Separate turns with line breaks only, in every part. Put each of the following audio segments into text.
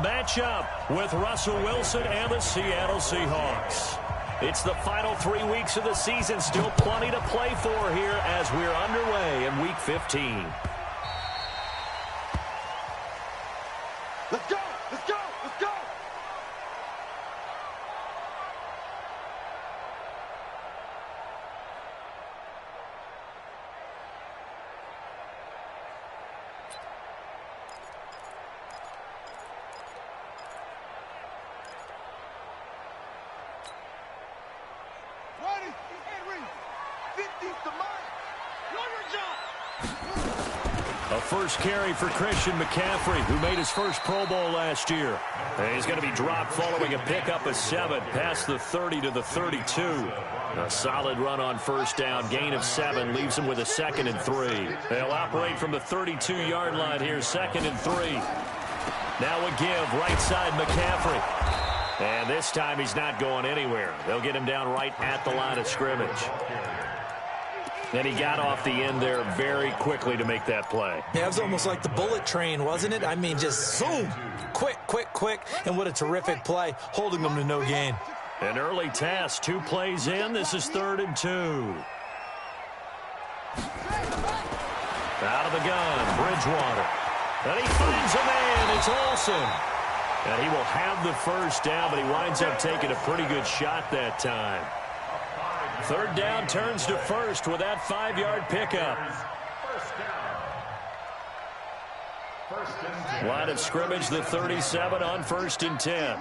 matchup with Russell Wilson and the Seattle Seahawks. It's the final 3 weeks of the season. Still plenty to play for here as we're underway in Week 15.
Let's go! Let's go! Let's go! Ready? Henry! 50's the mark! Know your job!
A first carry for Christian McCaffrey, who made his first Pro Bowl last year. And he's going to be dropped following a pickup of 7 past the 30 to the 32. A solid run on first down. Gain of 7 leaves him with a 2nd and 3. They'll operate from the 32-yard line here, 2nd and 3. Now a give, right side McCaffrey. And this time he's not going anywhere. They'll get him down right at the line of scrimmage. And he got off the end there very quickly to make that play.
Yeah, it was almost like the bullet train, wasn't it? I mean, just zoom. Quick, quick, quick. And what a terrific play, holding them to no gain.
An early task, 2 plays in. This is 3rd and 2. Out of the gun, Bridgewater. And he finds a man. It's Olsen. And he will have the first down, but he winds up taking a pretty good shot that time. 3rd down turns to 1st with that 5-yard pickup. Line of scrimmage, the 37 on 1st and 10. And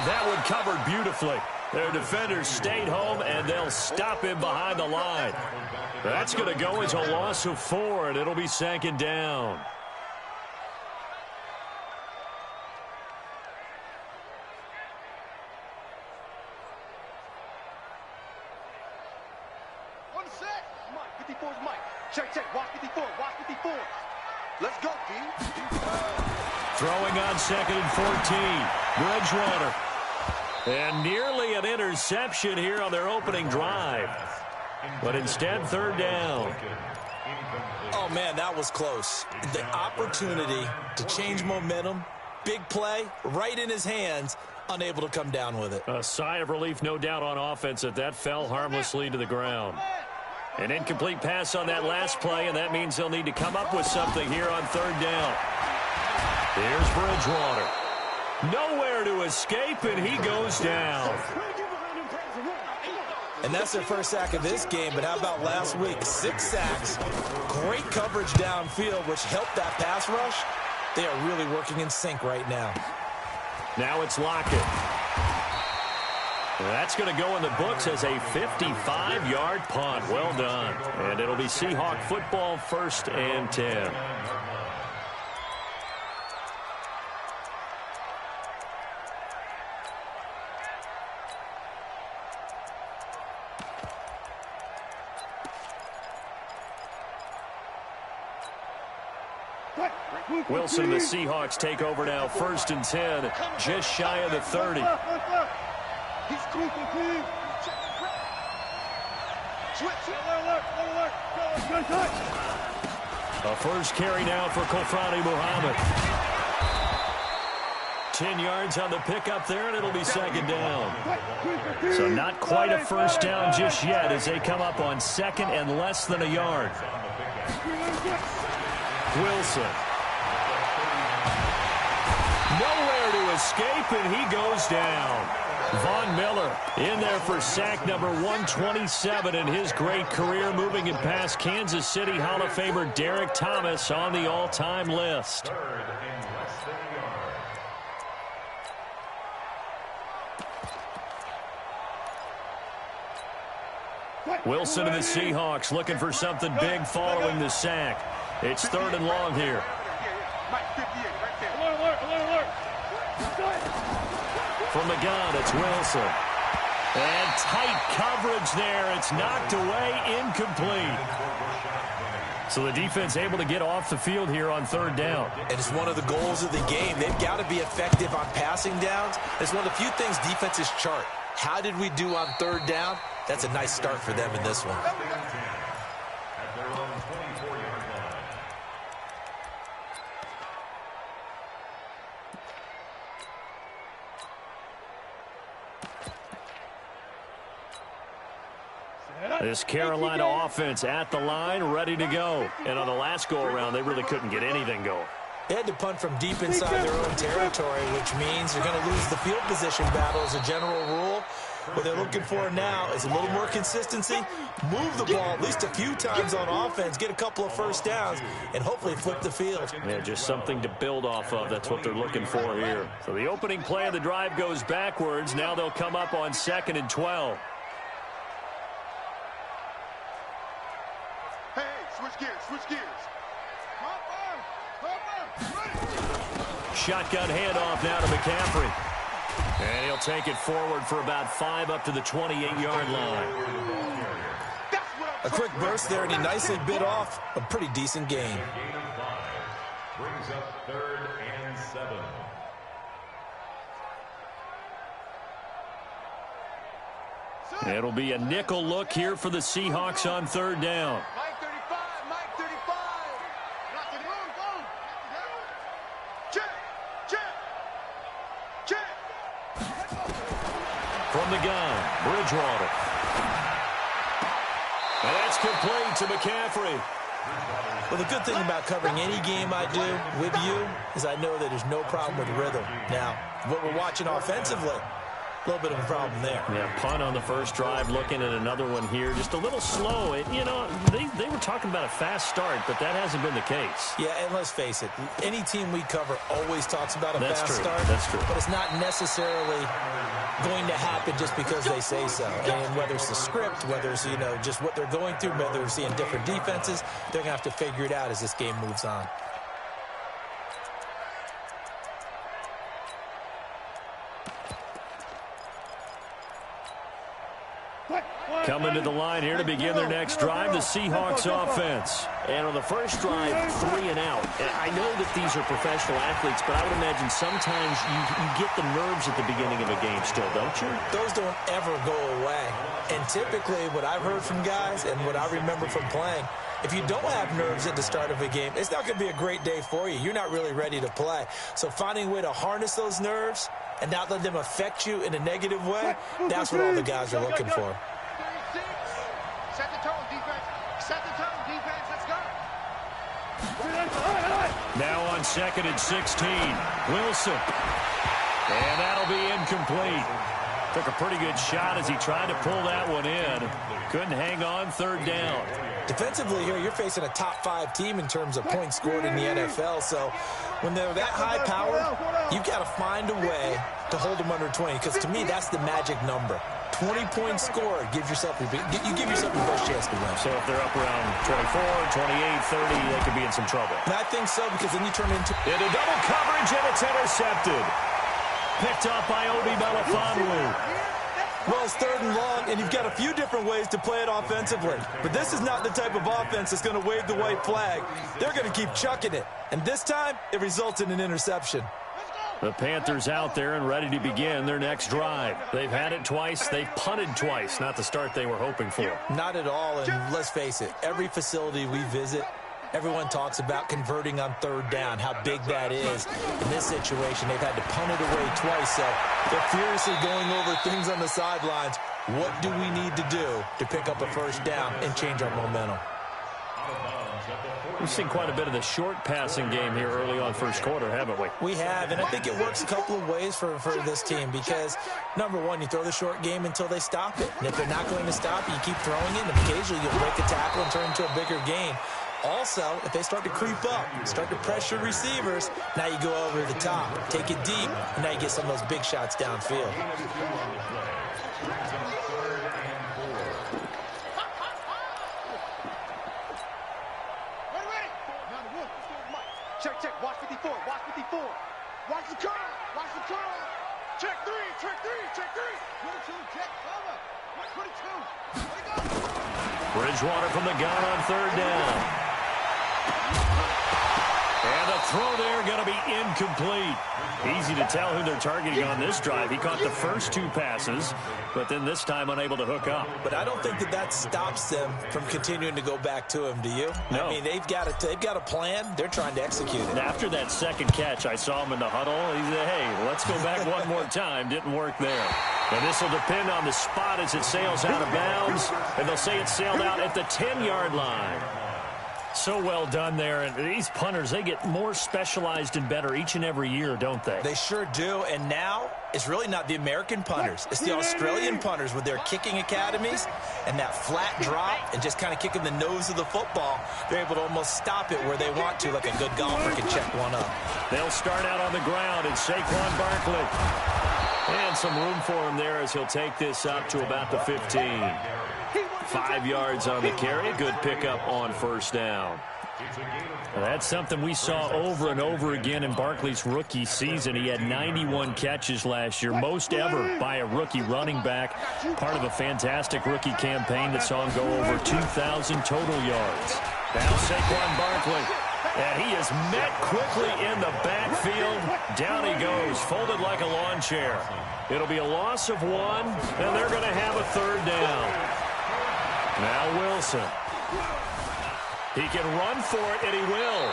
that one covered beautifully. Their defenders stayed home, and they'll stop him behind the line. That's going to go as a loss of 4, and it'll be 2nd down.
Check, watch 54, watch 54. Let's go, D.
Throwing on 2nd and 14. Bridgewater. And nearly an interception here on their opening drive. But instead, 3rd down.
Oh, man, that was close. The opportunity to change momentum, big play, right in his hands, unable to come down with it.
A sigh of relief, no doubt, on offense that fell harmlessly to the ground. An incomplete pass on that last play, and that means they'll need to come up with something here on 3rd down. Here's Bridgewater. Nowhere to escape, and he goes down.
And that's their first sack of this game, but how about last week? 6 sacks, great coverage downfield, which helped that pass rush. They are really working in sync right now.
Now it's Lockett. That's going to go in the books as a 55-yard punt. Well done. And it'll be Seahawk football, 1st and 10. Wilson and the Seahawks take over now, 1st and 10, just shy of the 30.
He's creeping, clean. Switch.
A first carry now for Kofrani Muhammad. 10 yards on the pickup there, and it'll be 2nd down. So not quite a first down just yet as they come up on 2nd and less than a yard. Wilson. Nowhere to escape, and he goes down. Von Miller in there for sack number 127 in his great career, moving it past Kansas City Hall of Famer Derek Thomas on the all-time list. Wilson and the Seahawks looking for something big following the sack. It's 3rd and long here. From the gun, it's Wilson. And tight coverage there. It's knocked away, incomplete. So the defense able to get off the field here on 3rd down.
And it's one of the goals of the game. They've got to be effective on passing downs. It's one of the few things defenses chart. How did we do on 3rd down? That's a nice start for them in this one.
This Carolina offense at the line, ready to go. And on the last go-around, they really couldn't get anything going.
They had to punt from deep inside their own territory, which means they're going to lose the field position battle as a general rule. What they're looking for now is a little more consistency, move the ball at least a few times on offense, get a couple of first downs, and hopefully flip the field.
Yeah, just something to build off of. That's what they're looking for here. So the opening play of the drive goes backwards. Now they'll come up on 2nd and 12.
Hey, switch gears, switch gears.
Shotgun handoff now to McCaffrey. And he'll take it forward for about 5 up to the 28-yard line.
A quick burst there, and he nicely bit off a pretty decent gain.
Brings up 3rd and 7.
It'll be a nickel look here for the Seahawks on 3rd down.
Mike 35, Mike 35. Lock it in, boom. Check, check, check.
From the gun, Bridgewater. And that's complete to McCaffrey.
Well, the good thing about covering any game I do with you is I know that there's no problem with rhythm. Now, what we're watching offensively, a little bit of a problem there.
Yeah, punt on the first drive, looking at another one here. Just a little slow. You know, they were talking about a fast start, but that hasn't been the case.
Yeah, and let's face it, any team we cover always talks about a fast start.
That's true.
But it's not necessarily going to happen just because they say so. And whether it's the script, whether it's, you know, just what they're going through, whether they're seeing different defenses, they're going to have to figure it out as this game moves on.
Coming to the line here to begin their next drive, the Seahawks offense. And on the first drive, 3 and out. And I know that these are professional athletes, but I would imagine sometimes you get the nerves at the beginning of a game still, don't you?
Those don't ever go away. And typically what I've heard from guys and what I remember from playing, if you don't have nerves at the start of a game, it's not going to be a great day for you. You're not really ready to play. So finding a way to harness those nerves and not let them affect you in a negative way, that's what all the guys are looking for.
Set the tone, defense. Set the tone, defense. Let's go.
Now on 2nd and 16, Wilson. And that'll be incomplete. Took a pretty good shot as he tried to pull that one in. Couldn't hang on 3rd down.
Defensively here, you're facing a top 5 team in terms of points scored in the NFL. So when they're that high powered, you've got to find a way to hold them under 20. Because to me, that's the magic number. 20 points scored, you give yourself your best chance to win.
So if they're up around 24, 28, 30, they could be in some trouble.
And I think so, because then you turn into
double coverage, and it's intercepted. Picked up by Obi Melifonwu.
Well, it's 3rd and long, and you've got a few different ways to play it offensively. But this is not the type of offense that's going to wave the white flag. They're going to keep chucking it. And this time, it results in an interception.
The Panthers out there and ready to begin their next drive. They've had it twice. They've punted twice. Not the start they were hoping for.
Not at all, and let's face it, every facility we visit, everyone talks about converting on 3rd down, how big that is. In this situation, they've had to punt it away twice, so they're furiously going over things on the sidelines. What do we need to do to pick up a first down and change our momentum?
We've seen quite a bit of the short passing game here early on first quarter, haven't we?
We have, and I think it works a couple of ways for this team because, number one, you throw the short game until they stop it. And if they're not going to stop it, you keep throwing it, and occasionally you'll break a tackle and turn it into a bigger gain. Also, if they start to creep up, start to pressure receivers, now you go over the top, take it deep, and now you get some of those big shots downfield.
Check, check. Watch 54. Watch 54. Watch the car. Watch the car. Check 3. Check 3. Check 3. 22. Check cover. 22. There we go.
Bridgewater from the gun on 3rd down. And a throw there going to be incomplete. Easy to tell who they're targeting on this drive. He caught the first 2 passes, but then this time unable to hook up.
But I don't think that stops them from continuing to go back to him, do you?
No.
I mean, they've got a plan. They're trying to execute it.
After that second catch, I saw him in the huddle. He said, hey, let's go back one more time. Didn't work there. And this will depend on the spot as it sails out of bounds. And they'll say it sailed out at the 10-yard line. So well done there. And these punters, they get more specialized and better each and every year, don't they?
They sure do. And now it's really not the American punters. It's the Australian punters with their kicking academies and that flat drop and just kind of kicking the nose of the football. They're able to almost stop it where they want to, like a good golfer can check one up.
They'll start out on the ground, and Saquon Barkley. And some room for him there as he'll take this up to about the 15. 5 yards on the carry. Good pickup on first down. Well, that's something we saw over and over again in Barkley's rookie season. He had 91 catches last year, most ever by a rookie running back. Part of a fantastic rookie campaign that saw him go over 2,000 total yards. Now Saquon Barkley. And he is met quickly in the backfield. Down he goes, folded like a lawn chair. It'll be a loss of 1, and they're going to have a 3rd down. Now Wilson. He can run for it, and he will.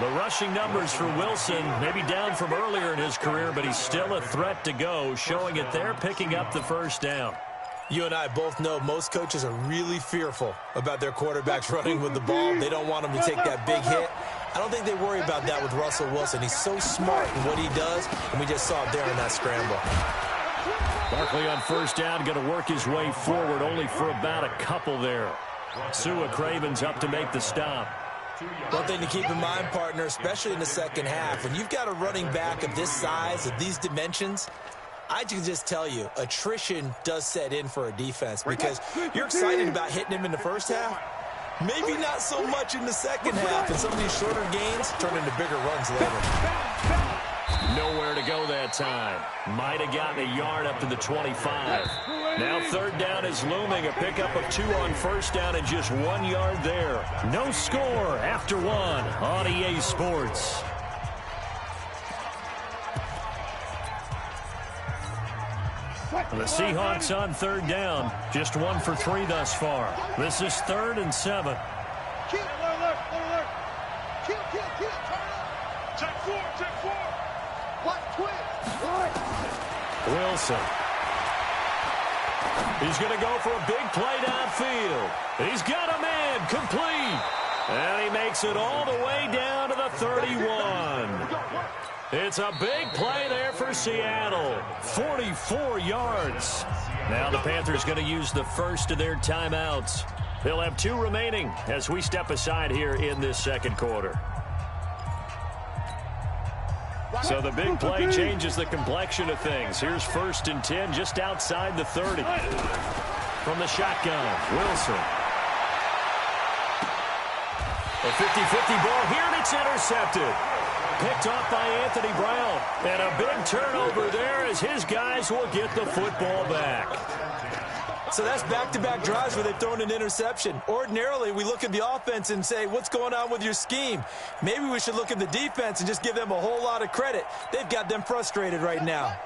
The rushing numbers for Wilson, maybe down from earlier in his career, but he's still a threat to go, showing it there, picking up the first down.
You and I both know most coaches are really fearful about their quarterbacks running with the ball. They don't want them to take that big hit. I don't think they worry about that with Russell Wilson. He's so smart in what he does, and we just saw it there in that scramble.
Barkley on first down, going to work his way forward, only for about a couple there. Sua Craven's up to make the stop.
One thing to keep in mind, partner, especially in the second half, when you've got a running back of this size, of these dimensions, I can just tell you, attrition does set in for a defense because you're excited about hitting him in the first half. Maybe not so much in the second half, and some of these shorter gains turn into bigger runs later.
Nowhere to go that time. Might have gotten a yard up to the 25. Now 3rd down is looming. A pickup of 2 on first down and just 1 yard there. No score after 1 on EA Sports. The Seahawks on 3rd down. Just 1 for 3 thus far. This is 3rd and 7. Wilson. He's going to go for a big play downfield. He's got a man complete. And he makes it all the way down to the 31. It's a big play there for Seattle. 44 yards. Now the Panthers going to use the first of their timeouts. They'll have 2 remaining as we step aside here in this second quarter. So the big play changes the complexion of things. Here's 1st and 10 just outside the 30. From the shotgun, Wilson. A 50-50 ball here, and it's intercepted. Picked off by Anthony Brown. And a big turnover there as his guys will get the football back.
So that's back-to-back drives where they've thrown an interception. Ordinarily, we look at the offense and say, what's going on with your scheme? Maybe we should look at the defense and just give them a whole lot of credit. They've got them frustrated right now.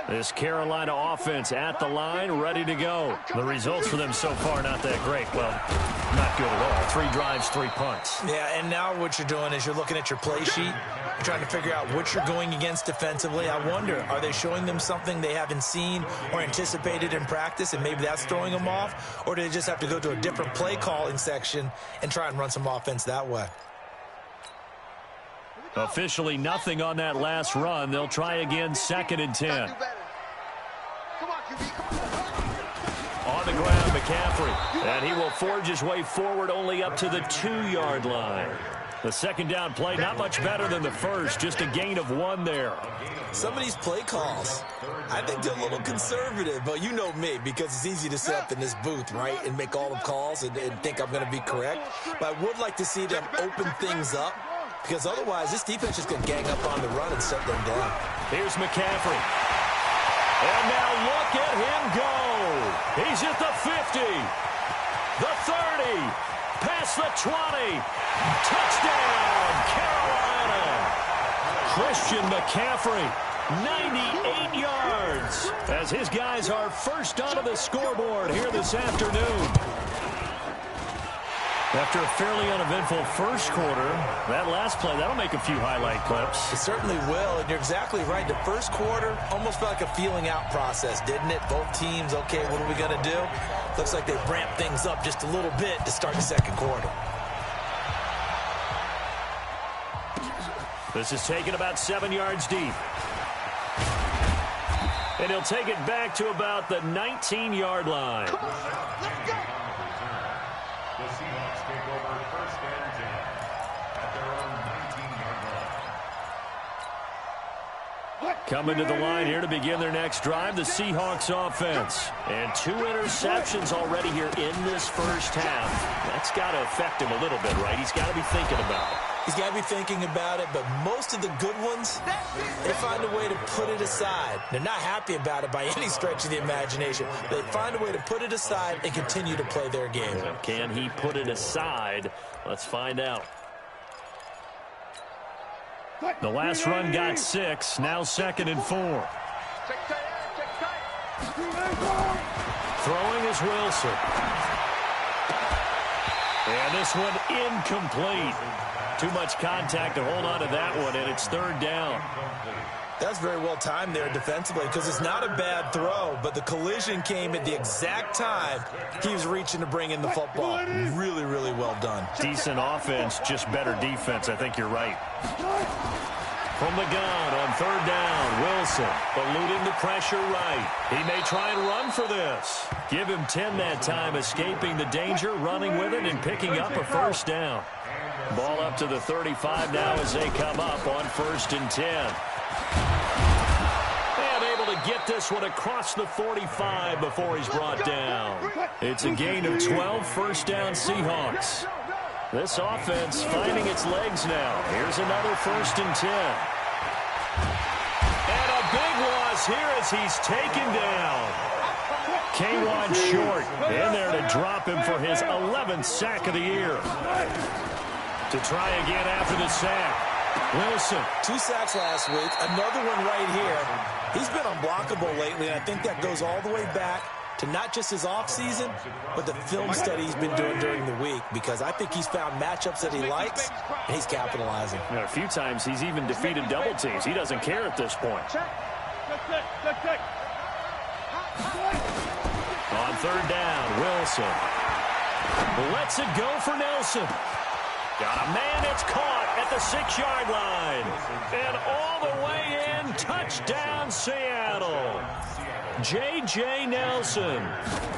This Carolina offense at the line, ready to go. The results for them so far, not that great. Well, not good at all. 3 drives, 3 punts.
Yeah, and now what you're doing is you're looking at your play sheet. You're trying to figure out what you're going against defensively. I wonder, are they showing them something they haven't seen or anticipated in practice, and maybe that's throwing them off? Or do they just have to go to a different play calling section and try and run some offense that way?
Officially nothing on that last run. They'll try again, 2nd and 10. On the ground, McCaffrey. And he will forge his way forward only up to the 2-yard line. The second down play, not much better than the first. Just a gain of 1 there.
Some of these play calls, I think they're a little conservative, but you know me, because it's easy to sit up in this booth, right, and make all the calls and think I'm going to be correct. But I would like to see them open things up, because otherwise this defense is going to gang up on the run and shut them down.
Here's McCaffrey. And now look at him go. He's at the 50, the 30, past the 20. Touchdown, Carolina. Christian McCaffrey, 98 yards, as his guys are first onto the scoreboard here this afternoon. After a fairly uneventful first quarter, that last play, that'll make a few highlight clips.
It certainly will, and you're exactly right. The first quarter almost felt like a feeling out process, didn't it? Both teams, okay, what are we going to do? Looks like they ramped things up just a little bit to start the second quarter.
This is taken about 7 yards deep. And he'll take it back to about the 19-yard line.
Come on, let's go.
The Seahawks take over first and 10 at their own 19-yard line.
Coming to the line here to begin their next drive, the Seahawks offense. And 2 interceptions already here in this first half. That's got to affect him a little bit, right? He's got to be thinking about it.
He's got to be thinking about it, but most of the good ones, they find a way to put it aside. They're not happy about it by any stretch of the imagination. They find a way to put it aside and continue to play their game.
Can he put it aside? Let's find out. The last run got 6, now 2nd and 4. Throwing is Wilson. And this one incomplete. Too much contact to hold on to that one, and it's 3rd down.
That's very well timed there defensively because it's not a bad throw, but the collision came at the exact time he was reaching to bring in the football. Really, really well done.
Decent offense, just better defense. I think you're right. From the gun on 3rd down, Wilson eluding the pressure right. He may try and run for this. Give him 10 that time, escaping the danger, running with it, and picking up a 1st down. Ball up to the 35 now as they come up on 1st and 10. And able to get this one across the 45 before he's brought down. It's a gain of 12, 1st down Seahawks. This offense finding its legs now. Here's another 1st and 10. And a big loss here as he's taken down. K-Wan short in there to drop him for his 11th sack of the year. To try again after the sack. Wilson.
2 sacks last week, another one right here. He's been unblockable lately, and I think that goes all the way back to not just his offseason, but the film study he's been doing during the week, because I think he's found matchups that he likes, and he's capitalizing.
You know, a few times he's even defeated double teams. He doesn't care at this point. On 3rd down, Wilson lets it go for Nelson. Got a man, it's caught at the 6-yard line. And all the way in, touchdown Seattle. J.J. Nelson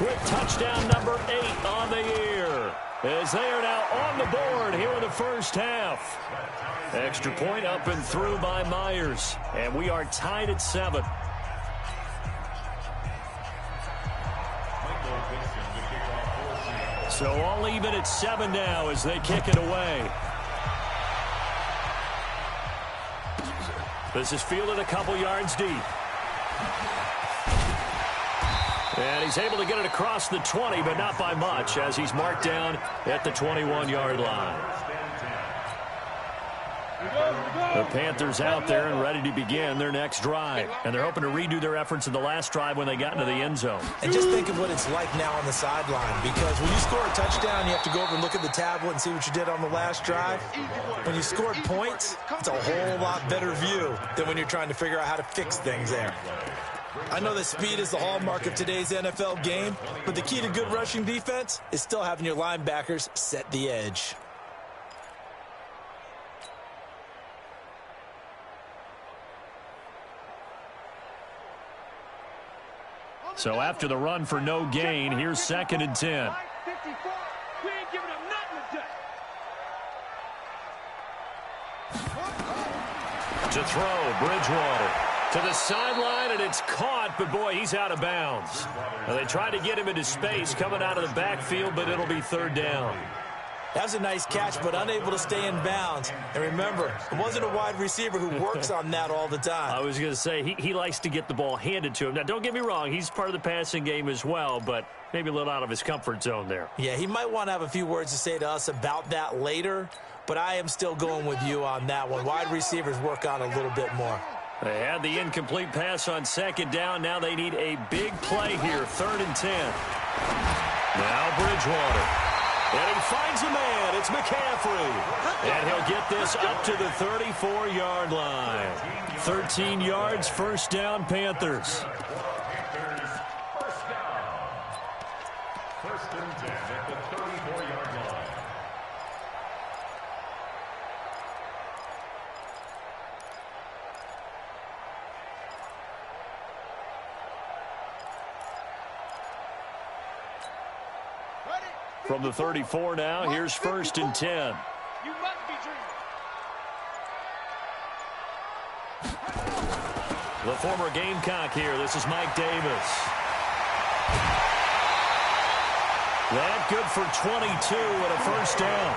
with touchdown number 8 on the year, as they are now on the board here in the first half. Extra point up and through by Myers, and we are tied at 7. So all even at 7 now as they kick it away. This is fielded a couple yards deep. And he's able to get it across the 20, but not by much, as he's marked down at the 21-yard line. The Panthers out there and ready to begin their next drive. And they're hoping to redo their efforts in the last drive when they got into the end zone.
And just think of what it's like now on the sideline, because when you score a touchdown, you have to go over and look at the tablet and see what you did on the last drive. When you scored points, it's a whole lot better view than when you're trying to figure out how to fix things there. I know that speed is the hallmark of today's NFL game, but the key to good rushing defense is still having your linebackers set the edge.
So after the run for no gain, here's 2nd and 10.
We ain't giving up nothing today.
To throw, Bridgewater. To the sideline, and it's caught, but boy, he's out of bounds. Now, they tried to get him into space coming out of the backfield, but it'll be 3rd down.
That's a nice catch, but unable to stay in bounds. And remember, it wasn't a wide receiver who works on that all the time.
I was going to say, he likes to get the ball handed to him. Now, don't get me wrong, he's part of the passing game as well, but maybe a little out of his comfort zone there.
Yeah, he might want to have a few words to say to us about that later. but I am still going with you on that one. Wide receivers work on a little bit more.
They had the incomplete pass on second down. Now they need a big play here, 3rd and 10. Now Bridgewater. And he finds a man. It's McCaffrey. And he'll get this up to the 34-yard line. 13 yards, first down, Panthers.
First and 10 at the 34-yard line.
From the 34 now, here's 1st and 10.
You must be dreaming.
The former Gamecock here. This is Mike Davis. That good for 22 and a first down.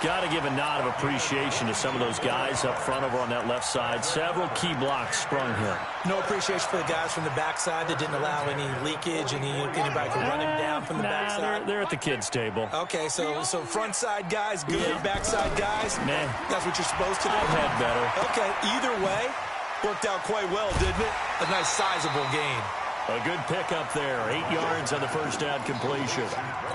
Got to give a nod of appreciation to some of those guys up front over on that left side. Several key blocks sprung here.
No appreciation for the guys from the backside that didn't allow any leakage, and anybody could run him down from the backside.
They're at the kids' table.
Okay, so front side guys, good.
Yeah.
Backside guys,
man,
that's what you're supposed to do.
I've had better.
Okay, either way, worked out quite well, didn't it? A nice sizable gain.
A good pickup there. 8 yards on the first down completion.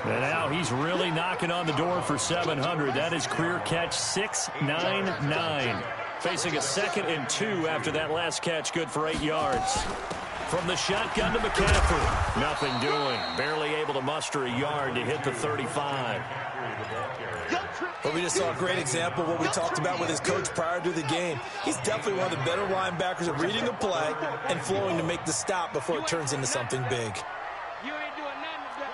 And now he's really knocking on the door for 700. That is career catch 699. Facing a 2nd and 2 after that last catch, good for 8 yards. From the shotgun to McCaffrey. Nothing doing. Barely able to muster a yard to hit the 35.
But we just saw a great example of what we talked about with his coach prior to the game. He's definitely one of the better linebackers at reading a play and flowing to make the stop before it turns into something big.
You ain't doing nothing.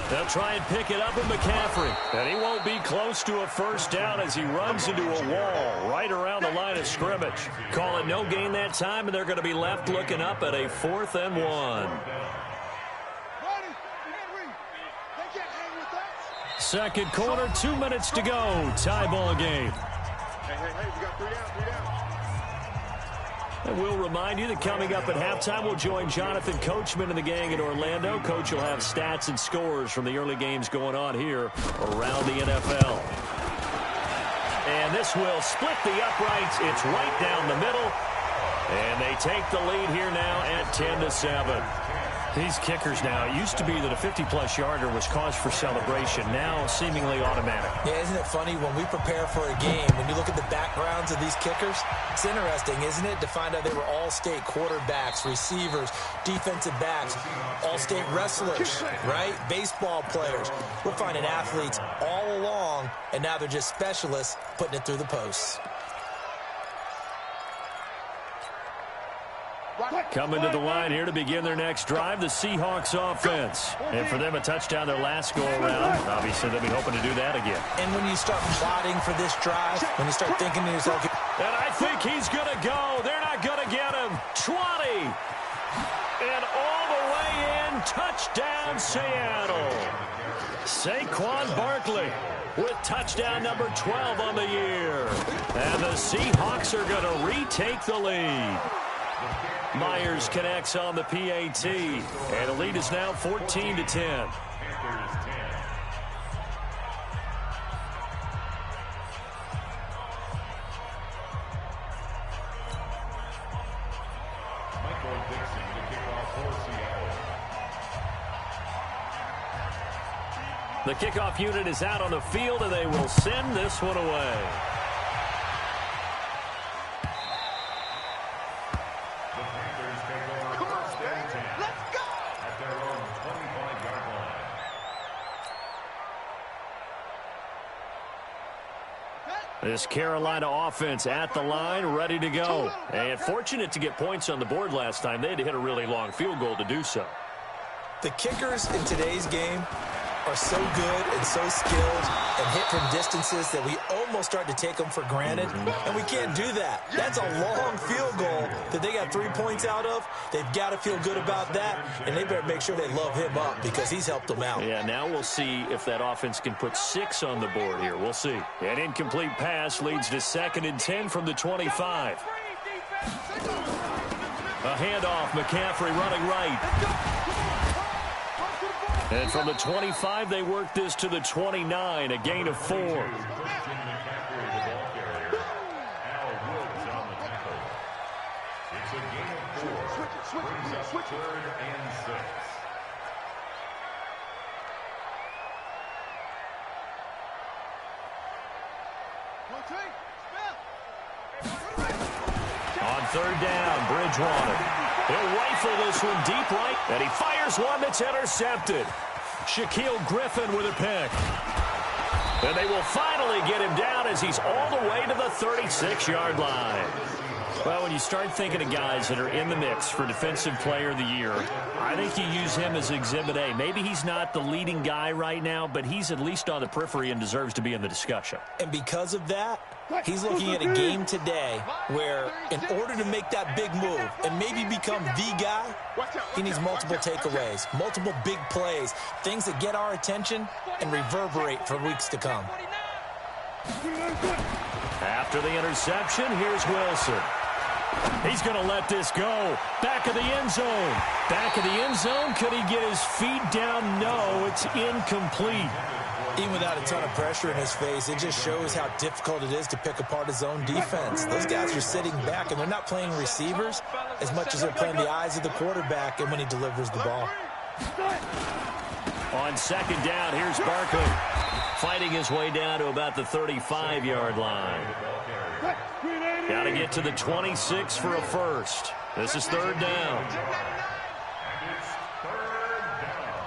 They'll try and pick it up with McCaffrey. And he won't be close to a first down as he runs into a wall right around the line of scrimmage. Call it no gain that time, and they're going to be left looking up at a 4th and 1. Second quarter, 2 minutes to go. Tie ball game.
Hey, we got 3 down.
And we'll remind you that coming up at halftime, we'll join Jonathan Coachman and the gang in Orlando. Coach will have stats and scores from the early games going on here around the NFL. And this will split the uprights. It's right down the middle. And they take the lead here now at 10-7. These kickers now, it used to be that a 50-plus yarder was cause for celebration. Now seemingly automatic.
Yeah, isn't it funny when we prepare for a game, when you look at the backgrounds of these kickers, it's interesting, isn't it, to find out they were all-state quarterbacks, receivers, defensive backs, all-state wrestlers, right? Baseball players. We're finding athletes all along, and now they're just specialists putting it through the posts.
Coming to the line here to begin their next drive, the Seahawks offense. And for them, a touchdown their last go-around. Obviously, they'll be hoping to do that again.
And when you start plotting for this drive, when you start thinking to yourself...
And I think he's going to go. They're not going to get him. 20. And all the way in, touchdown Seattle. Saquon Barkley with touchdown number 12 on the year. And the Seahawks are going to retake the lead. Myers connects on the PAT, and the lead is now 14-10. The kickoff unit is out on the field, and they will send this one away. This Carolina offense at the line, ready to go. And fortunate to get points on the board last time. They had to hit a really long field goal to do so.
The kickers in today's game are so good and so skilled and hit from distances that we almost start to take them for granted, and we can't do that. That's a long field goal that they got 3 points out of. They've got to feel good about that, and they better make sure they love him up because he's helped them out.
Yeah, now we'll see if that offense can put 6 on the board here. We'll see. An incomplete pass leads to 2nd and 10 from the 25. A handoff, McCaffrey running right. And from the 25, they work this to the 29, a gain of 4.
It's a gain of 4. Brings up 3rd and 6.
On 3rd down, Bridgewater. He'll rifle this one deep right, and he fires one that's intercepted. Shaquille Griffin with a pick. And they will finally get him down as he's all the way to the 36-yard line. Well, when you start thinking of guys that are in the mix for Defensive Player of the Year, I think you use him as Exhibit A. Maybe he's not the leading guy right now, but he's at least on the periphery and deserves to be in the discussion.
And because of that, he's looking at a game today where in order to make that big move and maybe become the guy, he needs multiple takeaways, multiple big plays, things that get our attention and reverberate for weeks to come.
After the interception, here's Wilson. He's going to let this go. Back of the end zone. Back of the end zone. Could he get his feet down? No, it's incomplete.
Even without a ton of pressure in his face, it just shows how difficult it is to pick apart his own defense. Those guys are sitting back, and they're not playing receivers as much as they're playing the eyes of the quarterback and when he delivers the ball.
On 2nd down, here's Barkley. Fighting his way down to about the 35-yard line. Got to get to the 26 for a first. This is 3rd down.
It's 3rd down.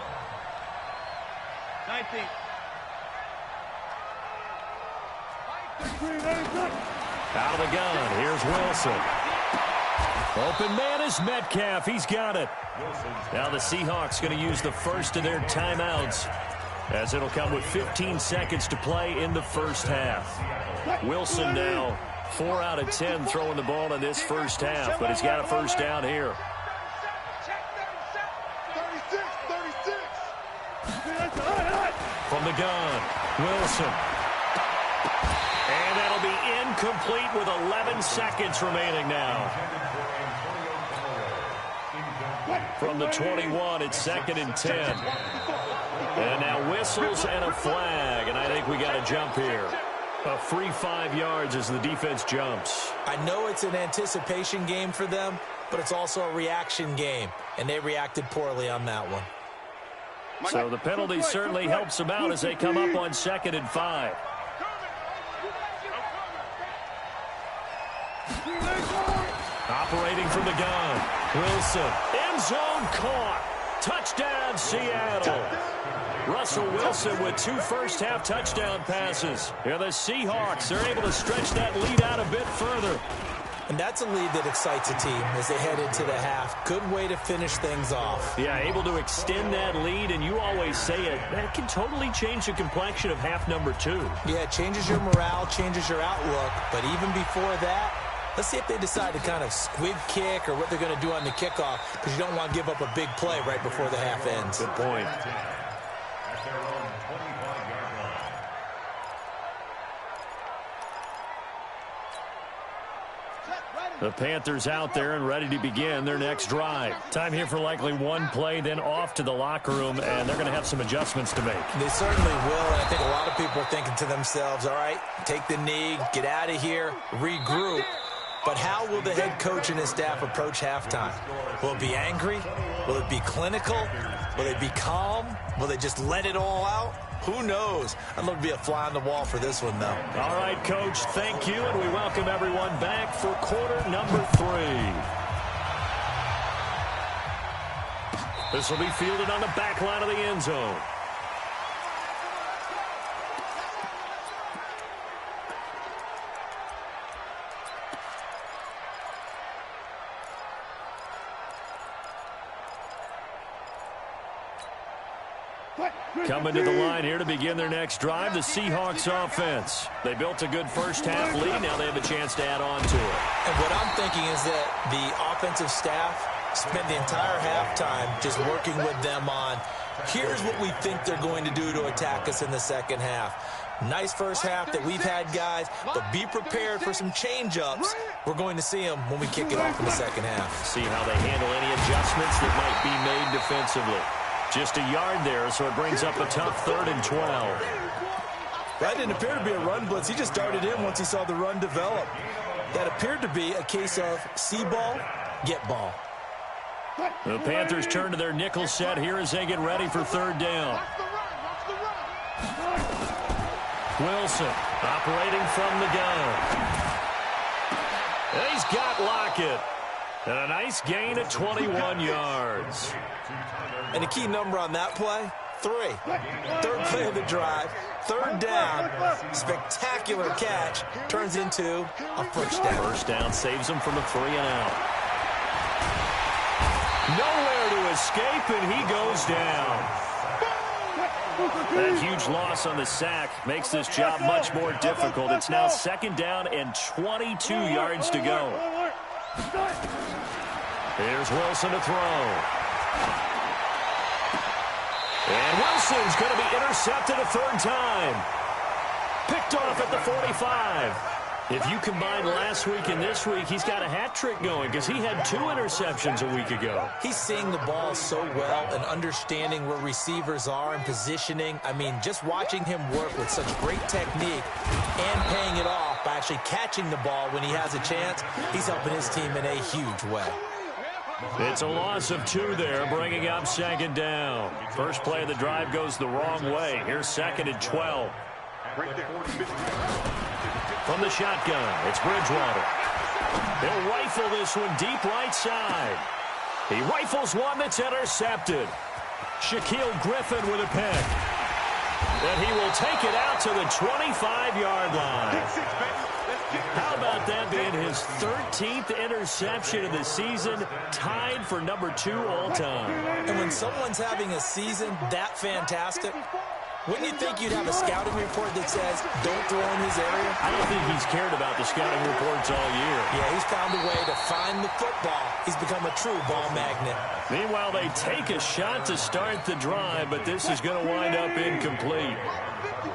19.
Out of the gun, here's Wilson. Open man is Metcalf. He's got it. Now the Seahawks going to use the first of their timeouts, as it'll come with 15 seconds to play in the first half. Wilson now 4 out of 10 throwing the ball in this first half, but he's got a first down here.
36.
From the gun, Wilson. And that'll be incomplete with 11 seconds remaining now. From the 21, it's 2nd and 10. And now whistles and a flag, and I think we got a jump here. A free 5 yards as the defense jumps.
I know it's an anticipation game for them, but it's also a reaction game, and they reacted poorly on that one.
So the penalty certainly helps them out as they come up on 2nd and 5. Operating from the gun, Wilson. End zone caught. Touchdown, Seattle. Russell Wilson with 2 first-half touchdown passes. Yeah, the Seahawks, they're able to stretch that lead out a bit further.
And that's a lead that excites a team as they head into the half. Good way to finish things off.
Yeah, able to extend that lead, and you always say it, that can totally change the complexion of half number 2.
Yeah, it changes your morale, changes your outlook. But even before that, let's see if they decide to kind of squib kick or what they're going to do on the kickoff, because you don't want to give up a big play right before the half ends.
Good point.
At their own 25-yard line.
The Panthers out there and ready to begin their next drive. Time here for likely one play, then off to the locker room, and they're going to have some adjustments to make.
They certainly will, and I think a lot of people are thinking to themselves, all right, take the knee, get out of here, regroup. But how will the head coach and his staff approach halftime? Will it be angry? Will it be clinical? Will they be calm? Will they just let it all out? Who knows? I'd love to be a fly on the wall for this one, though.
All right, Coach, thank you, and we welcome everyone back for quarter number 3. This will be fielded on the back line of the end zone. Coming to the line here to begin their next drive, the Seahawks offense. They built a good first-half lead. Now they have a chance to add on to it.
And what I'm thinking is that the offensive staff spent the entire halftime just working with them on, here's what we think they're going to do to attack us in the second half. Nice first half that we've had, guys, but be prepared for some change-ups. We're going to see them when we kick it off in the second half.
See how they handle any adjustments that might be made defensively. Just a yard there, so it brings up a tough 3rd and 12.
That didn't appear to be a run blitz. He just darted in once he saw the run develop. That appeared to be a case of see ball, get ball.
The Panthers turn to their nickel set here as they get ready for 3rd down. Wilson operating from the gun. And he's got Lockett. And a nice gain at 21 yards.
And a key number on that play, 3. 3rd play of the drive, 3rd down, spectacular catch, turns into a first down.
First down saves him from a 3 and out. Nowhere to escape, and he goes down. That huge loss on the sack makes this job much more difficult. It's now 2nd down and 22 yards to go. Here's Wilson to throw. And Wilson's going to be intercepted a 3rd time. Picked off at the 45. If you combine last week and this week, he's got a hat trick going because he had 2 interceptions a week ago.
He's seeing the ball so well and understanding where receivers are and positioning. I mean, just watching him work with such great technique and paying it off by actually catching the ball when he has a chance, he's helping his team in a huge way.
It's a loss of 2 there, bringing up 2nd down. First play of the drive goes the wrong way. Here's 2nd and 12. From the shotgun, it's Bridgewater. He'll rifle this one deep right side. He rifles one that's intercepted. Shaquille Griffin with a pick. And he will take it out to the 25-yard line. How about that being his 13th interception of the season, tied for number 2 all time.
And when someone's having a season that fantastic, wouldn't you think you'd have a scouting report that says, don't throw in his area?
I don't think he's cared about the scouting reports all year.
Yeah, he's found a way to find the football. He's become a true ball magnet.
Meanwhile, they take a shot to start the drive, but this is going to wind up incomplete.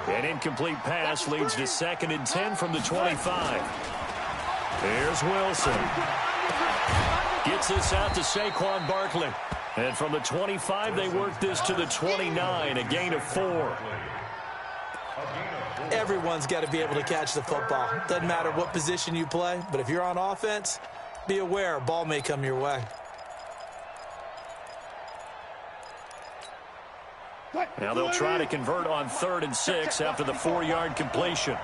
An incomplete pass leads to 2nd and 10 from the 25. Here's Wilson. Gets this out to Saquon Barkley. And from the 25, they work this to the 29, a gain of 4.
Everyone's got to be able to catch the football. Doesn't matter what position you play, but if you're on offense, be aware a ball may come your way.
Now they'll try to convert on 3rd and 6 after the 4-yard completion.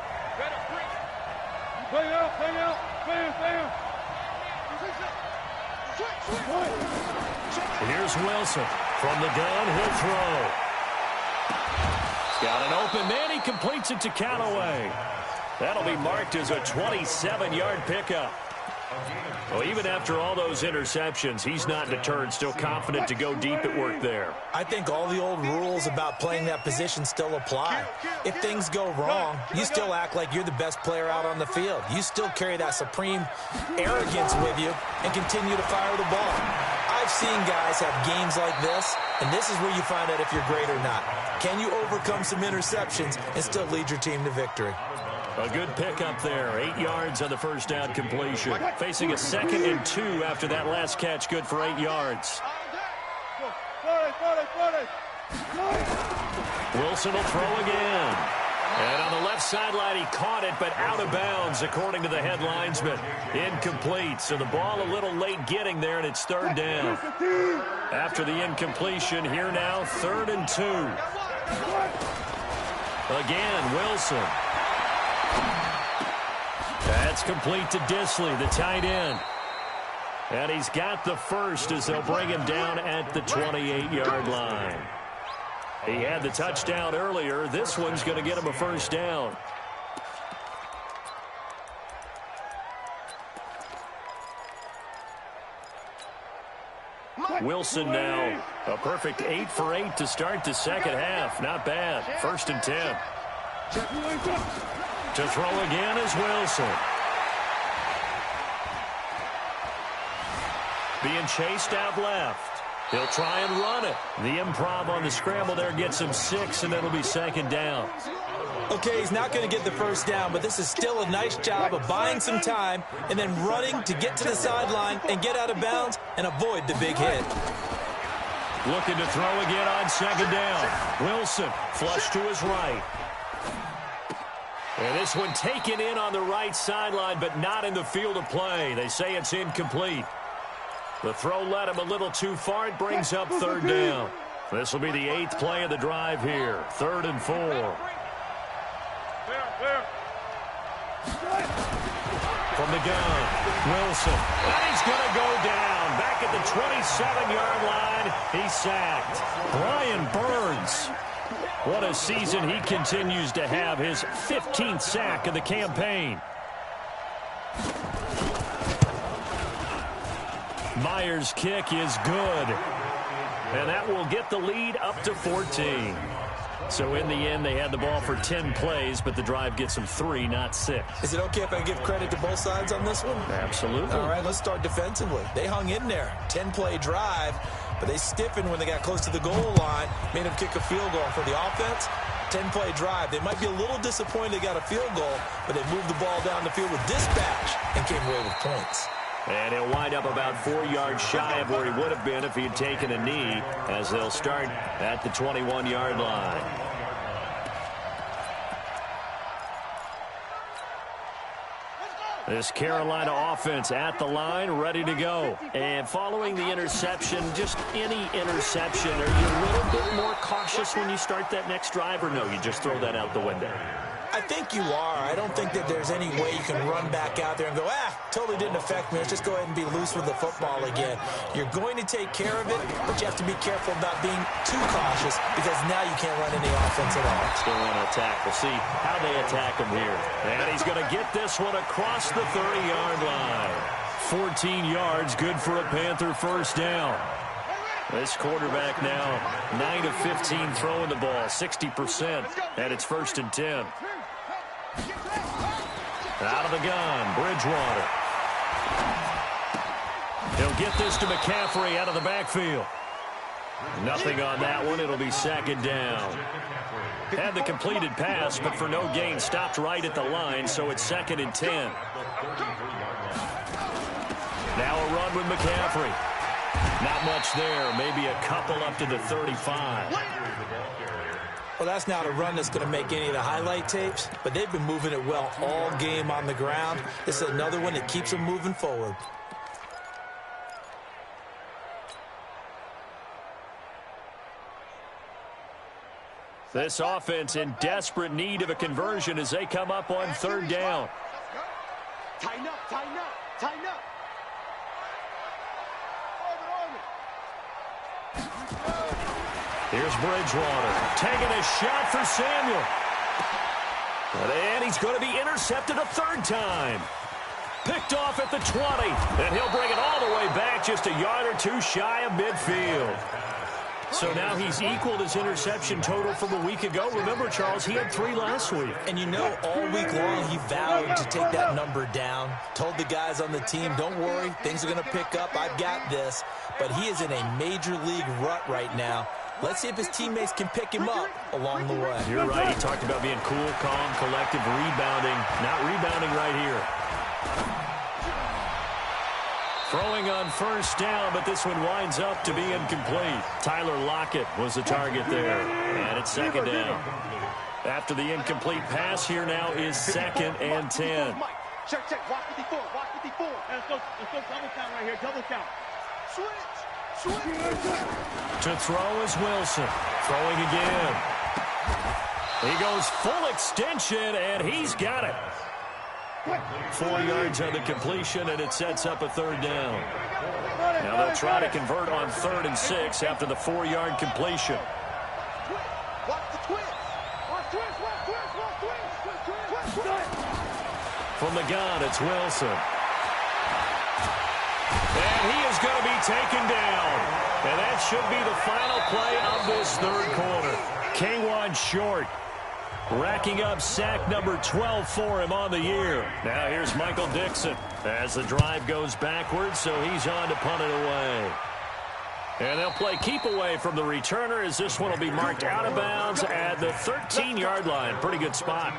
Here's Wilson. From the gun, he'll throw. He's got an open man. He completes it to Callaway. That'll be marked as a 27-yard pickup. Well, even after all those interceptions, he's not deterred, still confident to go deep at work there.
I think all the old rules about playing that position still apply. If things go wrong, you still act like you're the best player out on the field. You still carry that supreme arrogance with you and continue to fire the ball. I've seen guys have games like this, and this is where you find out if you're great or not. Can you overcome some interceptions and still lead your team to victory?
A good pickup there. 8 yards on the first down completion. Facing a 2nd and 2 after that last catch. Good for 8 yards. Wilson will throw again. And on the left sideline, he caught it, but out of bounds, according to the head linesman. Incomplete. So the ball a little late getting there, and it's 3rd down. After the incompletion, here now, 3rd and 2. Again, Wilson. That's complete to Disley, the tight end. And he's got the first as they'll bring him down at the 28-yard line. He had the touchdown earlier. This one's going to get him a first down. Wilson now a perfect 8 for 8 to start the second half. Not bad. 1st and 10. To throw again is Wilson. Being chased out left. He'll try and run it. The improv on the scramble there gets him 6, and it'll be 2nd down.
Okay, he's not going to get the first down, but this is still a nice job of buying some time and then running to get to the sideline and get out of bounds and avoid the big hit.
Looking to throw again on second down. Wilson flush to his right. And this one taken in on the right sideline, but not in the field of play. They say it's incomplete. The throw led him a little too far. It brings up third down. This will be the 8th play of the drive here. 3rd and 4. From the gun, Wilson. And he's going to go down. Back at the 27-yard line. He's sacked. Brian Burns. What a season he continues to have. His 15th sack of the campaign. Myers' kick is good. And that will get the lead up to 14. So in the end, they had the ball for 10 plays, but the drive gets them 3, not 6.
Is it okay if I give credit to both sides on this one?
Absolutely.
All right, let's start defensively. They hung in there. 10-play drive, but they stiffened when they got close to the goal line, made them kick a field goal. For the offense, 10-play drive. They might be a little disappointed they got a field goal, but they moved the ball down the field with dispatch and came away with points.
And he'll wind up about 4 yards shy of where he would have been if he had taken a knee, as they'll start at the 21-yard line. This Carolina offense at the line, ready to go. And following the interception, just any interception, are you a little bit more cautious when you start that next drive, or no, you just throw that out the window?
I think you are. I don't think that there's any way you can run back out there and go, totally didn't affect me. Let's just go ahead and be loose with the football again. You're going to take care of it, but you have to be careful about being too cautious because now you can't run any offense at all.
Still want to attack. We'll see how they attack him here. And he's going to get this one across the 30-yard line. 14 yards, good for a Panther first down. This quarterback now 9 of 15 throwing the ball, 60%, and it's 1st and 10. Out of the gun, Bridgewater. He'll get this to McCaffrey out of the backfield. Nothing on that one. It'll be 2nd down. Had the completed pass, but for no gain, stopped right at the line, so it's 2nd and 10. Now a run with McCaffrey. Not much there. Maybe a couple up to the 35.
Well, that's not a run that's going to make any of the highlight tapes, but they've been moving it well all game on the ground. This is another one that keeps them moving forward.
This offense in desperate need of a conversion as they come up on 3rd down.
Tighten up, tighten up, tighten up.
Here's Bridgewater taking a shot for Samuel. And he's going to be intercepted a 3rd time. Picked off at the 20. And he'll bring it all the way back just a yard or 2 shy of midfield. So now he's equaled his interception total from a week ago. Remember, Charles, he had 3 last week.
And you know, all week long he vowed to take that number down. Told the guys on the team, don't worry, things are going to pick up. I've got this. But he is in a major league rut right now. Let's see if his teammates can pick him up along the way.
You're right. He talked about being cool, calm, collective, rebounding. Not rebounding right here. Throwing on 1st down, but this one winds up to be incomplete. Tyler Lockett was the target there. And it's 2nd down. After the incomplete pass, here now is 2nd and 10.
Check, check. Watch 54. Watch 54. Let's go double count right here. Double count. Switch.
To throw is Wilson. Throwing again. He goes full extension, and he's got it. 4 yards on the completion, and it sets up a 3rd down. Now they'll try to convert on 3rd and 6 after the 4-yard completion.
Watch the twist. Watch twist.
From the gun, it's Wilson. And he is going to be taken down. And that should be the final play of this 3rd quarter. K'Wan Short racking up sack number 12 for him on the year. Now here's Michael Dixon as the drive goes backwards, so he's on to punt it away. And they'll play keep away from the returner as this one will be marked out of bounds at the 13-yard line. Pretty good spot.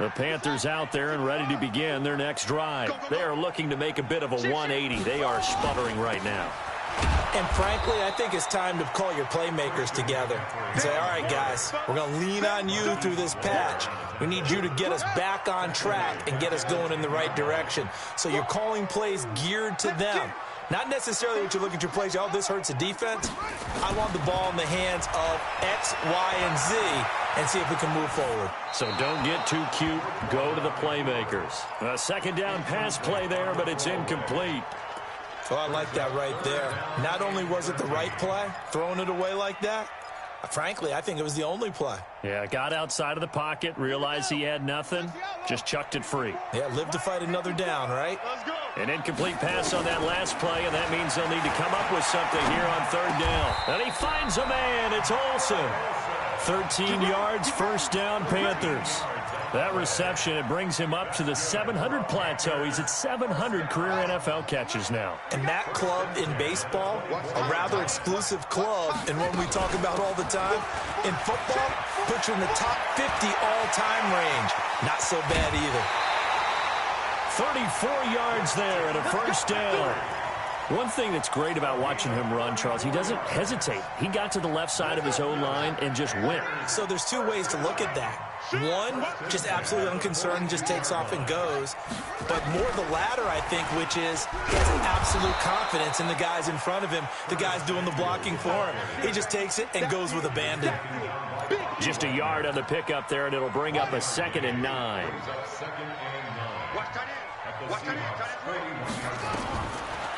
The Panthers out there and ready to begin their next drive. They are looking to make a bit of a 180. They are sputtering right now.
And frankly, I think it's time to call your playmakers together and say, all right, guys, we're going to lean on you through this patch. We need you to get us back on track and get us going in the right direction. So you're calling plays geared to them. Not necessarily what you look at your plays, oh, this hurts the defense. I want the ball in the hands of X, Y, and Z and see if we can move forward.
So don't get too cute. Go to the playmakers. A second down pass play there, but it's incomplete.
Oh, I like that right there. Not only was it the right play, throwing it away like that, frankly, I think it was the only play.
Yeah, got outside of the pocket, realized he had nothing, just chucked it free.
Yeah, live to fight another down, right?
An incomplete pass on that last play, and that means they'll need to come up with something here on third down. And he finds a man. It's Olsen. 13 yards, first down, Panthers. That reception, it brings him up to the 700 plateau. He's at 700 career NFL catches now.
And that club in baseball, a rather exclusive club, and one we talk about all the time, in football, puts you in the top 50 all-time range. Not so bad either.
34 yards there and a first down. One thing that's great about watching him run, Charles, he doesn't hesitate. He got to the left side of his own line and just went.
So there's two ways to look at that. One, just absolutely unconcerned, just takes off and goes. But more the latter, I think, which is he has absolute confidence in the guys in front of him, the guys doing the blocking for him. He just takes it and goes with abandon.
Just a yard on the pickup there, and it'll bring up a 2nd and 9.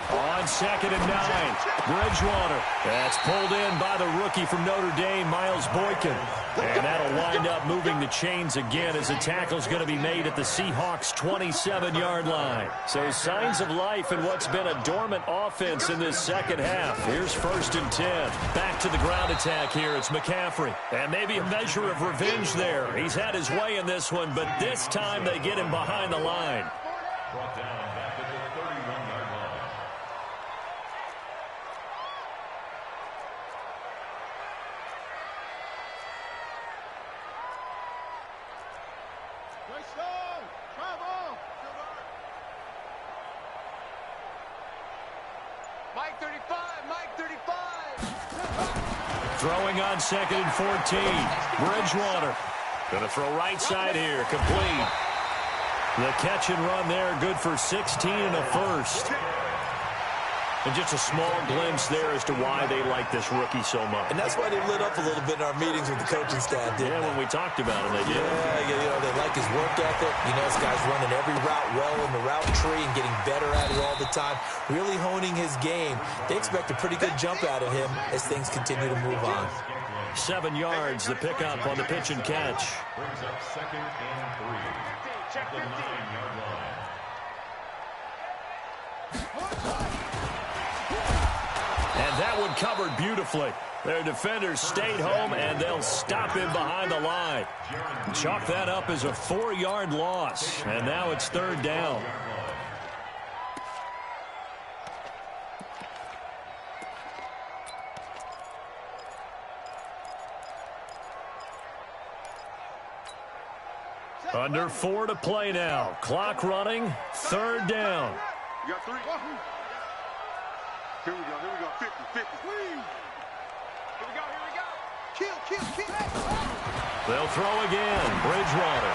On 2nd and 9, Bridgewater. That's pulled in by the rookie from Notre Dame, Miles Boykin. And that'll wind up moving the chains again as the tackle's going to be made at the Seahawks' 27-yard line. So signs of life in what's been a dormant offense in this second half. Here's 1st and 10. Back to the ground attack here. It's McCaffrey. And maybe a measure of revenge there. He's had his way in this one, but this time they get him behind the line.
Brought down back at the 31-yard line.
Mike 35, Mike 35.
Throwing on 2nd and 14. Bridgewater. Going to throw right side here. Complete. The catch and run there. Good for 16 and a first. And just a small glimpse there as to why they like this rookie so much.
And that's why they lit up a little bit in our meetings with the coaching staff, didn't they?
Yeah, when we talked about him, they did.
Yeah, you know, they like his work ethic. You know, this guy's running every route well in the route tree and getting better at it all the time, really honing his game. They expect a pretty good jump out of him as things continue to move on.
7 yards, the pickup on the pitch and catch.
Brings up 2nd and 3. Check the 9-yard line.
And that one covered beautifully. Their defenders stayed home, and they'll stop him behind the line. Chalk that up as a 4-yard loss, and now it's 3rd down. Under 4 to play now. Clock running, 3rd down.
You got 3. Here we go, 50, 50. Here we go. Kill.
They'll throw again. Bridgewater.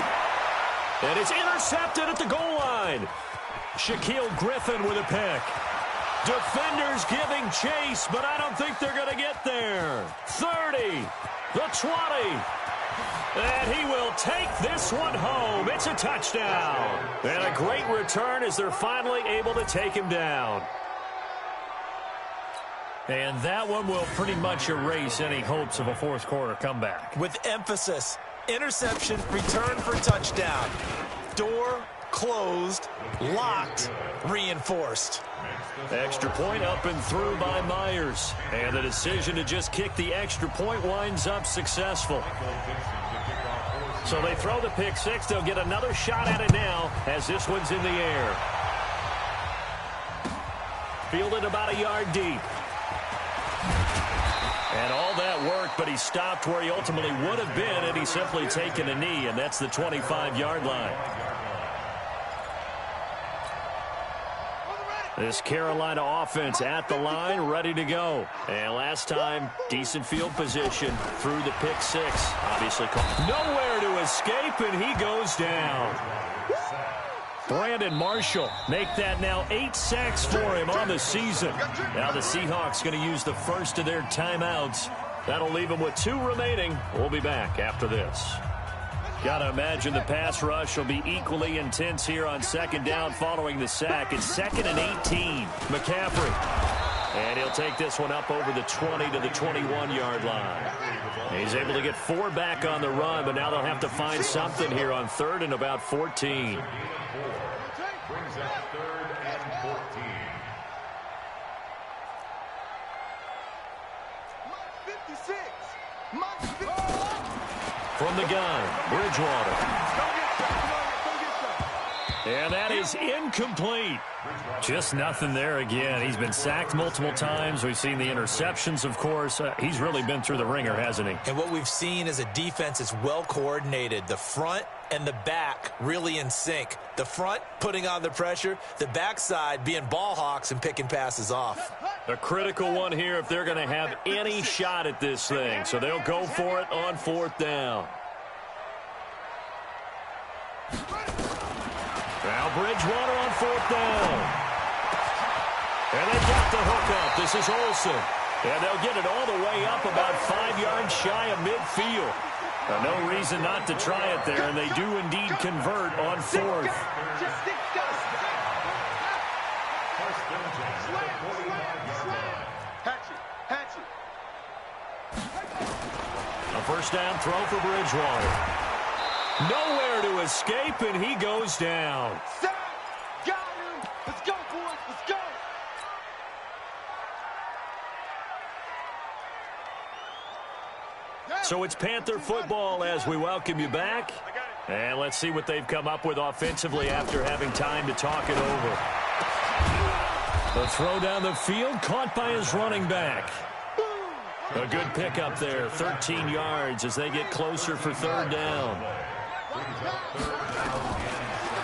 And it's intercepted at the goal line. Shaquille Griffin with a pick. Defenders giving chase, but I don't think they're going to get there. 30, the 20. And he will take this one home. It's a touchdown. And a great return as they're finally able to take him down. And that one will pretty much erase any hopes of a fourth quarter comeback.
With emphasis, interception, return for touchdown. Door closed, locked, reinforced.
Extra point up and through by Myers. And the decision to just kick the extra point winds up successful. So they throw the pick six. They'll get another shot at it now as this one's in the air. Fielded about a yard deep. And all that work, but he stopped where he ultimately would have been had he simply taken a knee, and that's the 25-yard line. This Carolina offense at the line, ready to go. And last time, decent field position through the pick six. Obviously, nowhere to escape, and he goes down. Brandon Marshall make that now 8 sacks for him on the season. Now the Seahawks going to use the first of their timeouts. That'll leave them with 2 remaining. We'll be back after this. Got to imagine the pass rush will be equally intense here on second down following the sack. It's 2nd and 18. McCaffrey. And he'll take this one up over the 20 to the 21-yard line. He's able to get 4 back on the run, but now they'll have to find something here on 3rd and about 14.
Brings up 3rd and 14.
From the gun, Bridgewater. And that is incomplete. Just nothing there again. He's been sacked multiple times. We've seen the interceptions, of course. He's really been through the ringer, hasn't he?
And what we've seen is a defense that's well coordinated. The front and the back really in sync. The front putting on the pressure, the backside being ball hawks and picking passes off.
A critical one here if they're going to have any shot at this thing. So they'll go for it on 4th down. Now Bridgewater on 4th down. And they've got the hook up. This is Olsen. And they'll get it all the way up about 5 yards shy of midfield. No reason not to try it there, and they do indeed convert on 4th. A first down throw for Bridgewater. Nowhere to escape, and he goes down.
Got him. Let's go, boys. Let's go.
So it's Panther football as we welcome you back. And let's see what they've come up with offensively after having time to talk it over. The throw down the field, caught by his running back. A good pickup there, 13 yards as they get closer for 3rd down.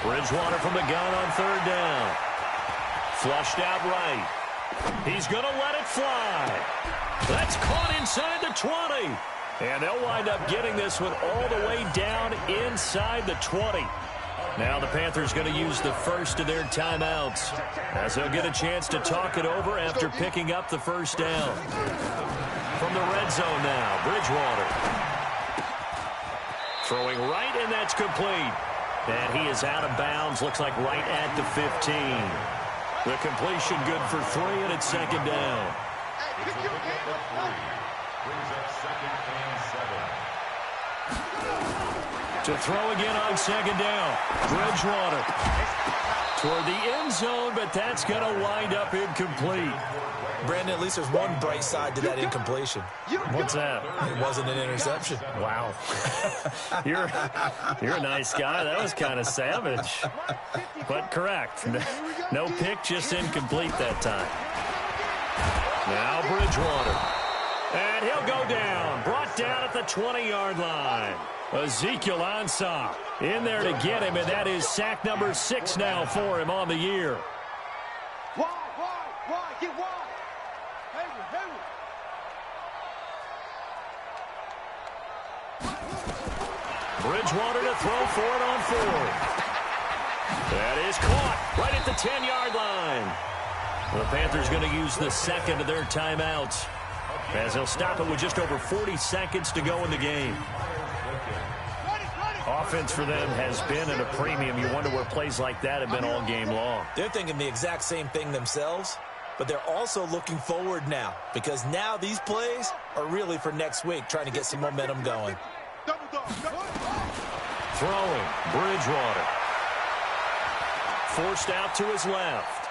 Bridgewater from the gun on 3rd down. Flushed out right. He's going to let it fly. That's caught inside the 20. And they'll wind up getting this one all the way down inside the 20. Now the Panthers going to use the first of their timeouts as they'll get a chance to talk it over after picking up the first down. From the red zone now, Bridgewater. Throwing right, and that's complete. And he is out of bounds, looks like right at the 15. The completion good for 3, and it's 2nd down.
Brings up 2nd and 7.
To throw again on 2nd down. Bridgewater toward the end zone, but that's going to wind up incomplete.
Brandon, at least there's one bright side to that incompletion.
What's that?
It wasn't an interception.
Wow. You're a nice guy. That was kind of savage. But correct. No pick, just incomplete that time. Now Bridgewater. And he'll go down. Brought down at the 20-yard line. Ezekiel Ansah in there to get him, and that is sack number 6 now for him on the year.
Wide, get wide.
Bridgewater to throw for it on 4th. That is caught right at the 10-yard line. The Panthers going to use the second of their timeouts as they'll stop it with just over 40 seconds to go in the game. Offense for them has been at a premium. You wonder where plays like that have been all game long.
They're thinking the exact same thing themselves, but they're also looking forward now because now these plays are really for next week, trying to get some momentum going.
Throwing, Bridgewater. Forced out to his left.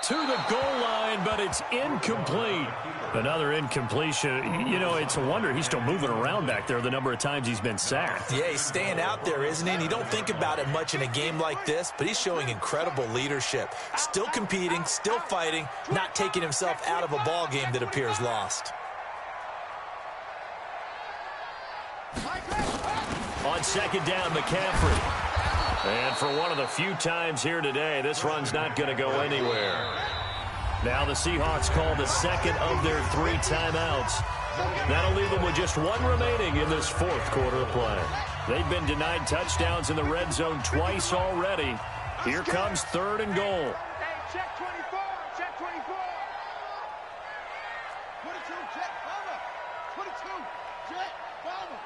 to the goal line, but it's incomplete. Another incompletion. You know, it's a wonder he's still moving around back there the number of times he's been sacked.
Yeah, he's staying out there, isn't he? And you don't think about it much in a game like this, but he's showing incredible leadership. Still competing, still fighting, not taking himself out of a ball game that appears lost.
On second down, McCaffrey. And for one of the few times here today, this run's not going to go anywhere. Now the Seahawks call the second of their 3 timeouts. That'll leave them with just 1 remaining in this fourth quarter of play. They've been denied touchdowns in the red zone twice already. Here comes 3rd and goal.
Hey, check 24, check 24. 22, check, cover. 22, check, cover.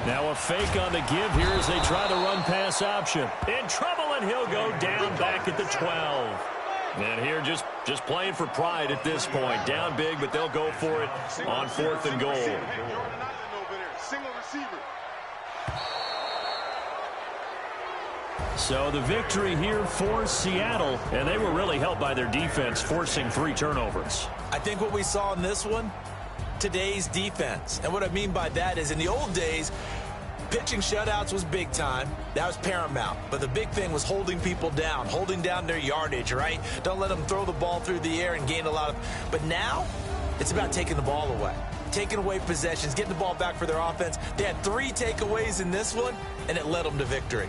Now a fake on the give here as they try the run-pass option. In trouble, and he'll go down back at the 12. And here just playing for pride at this point. Down big, but they'll go for it on 4th and goal.
Single receiver.
So the victory here for Seattle, and they were really helped by their defense, forcing 3 turnovers.
I think what we saw in this one, today's defense. And what I mean by that is in the old days, pitching shutouts was big time. That was paramount. But the big thing was holding people down, holding down their yardage, right? Don't let them throw the ball through the air and gain a lot of... But now, it's about taking the ball away. Taking away possessions, getting the ball back for their offense. They had 3 takeaways in this one, and it led them to victory.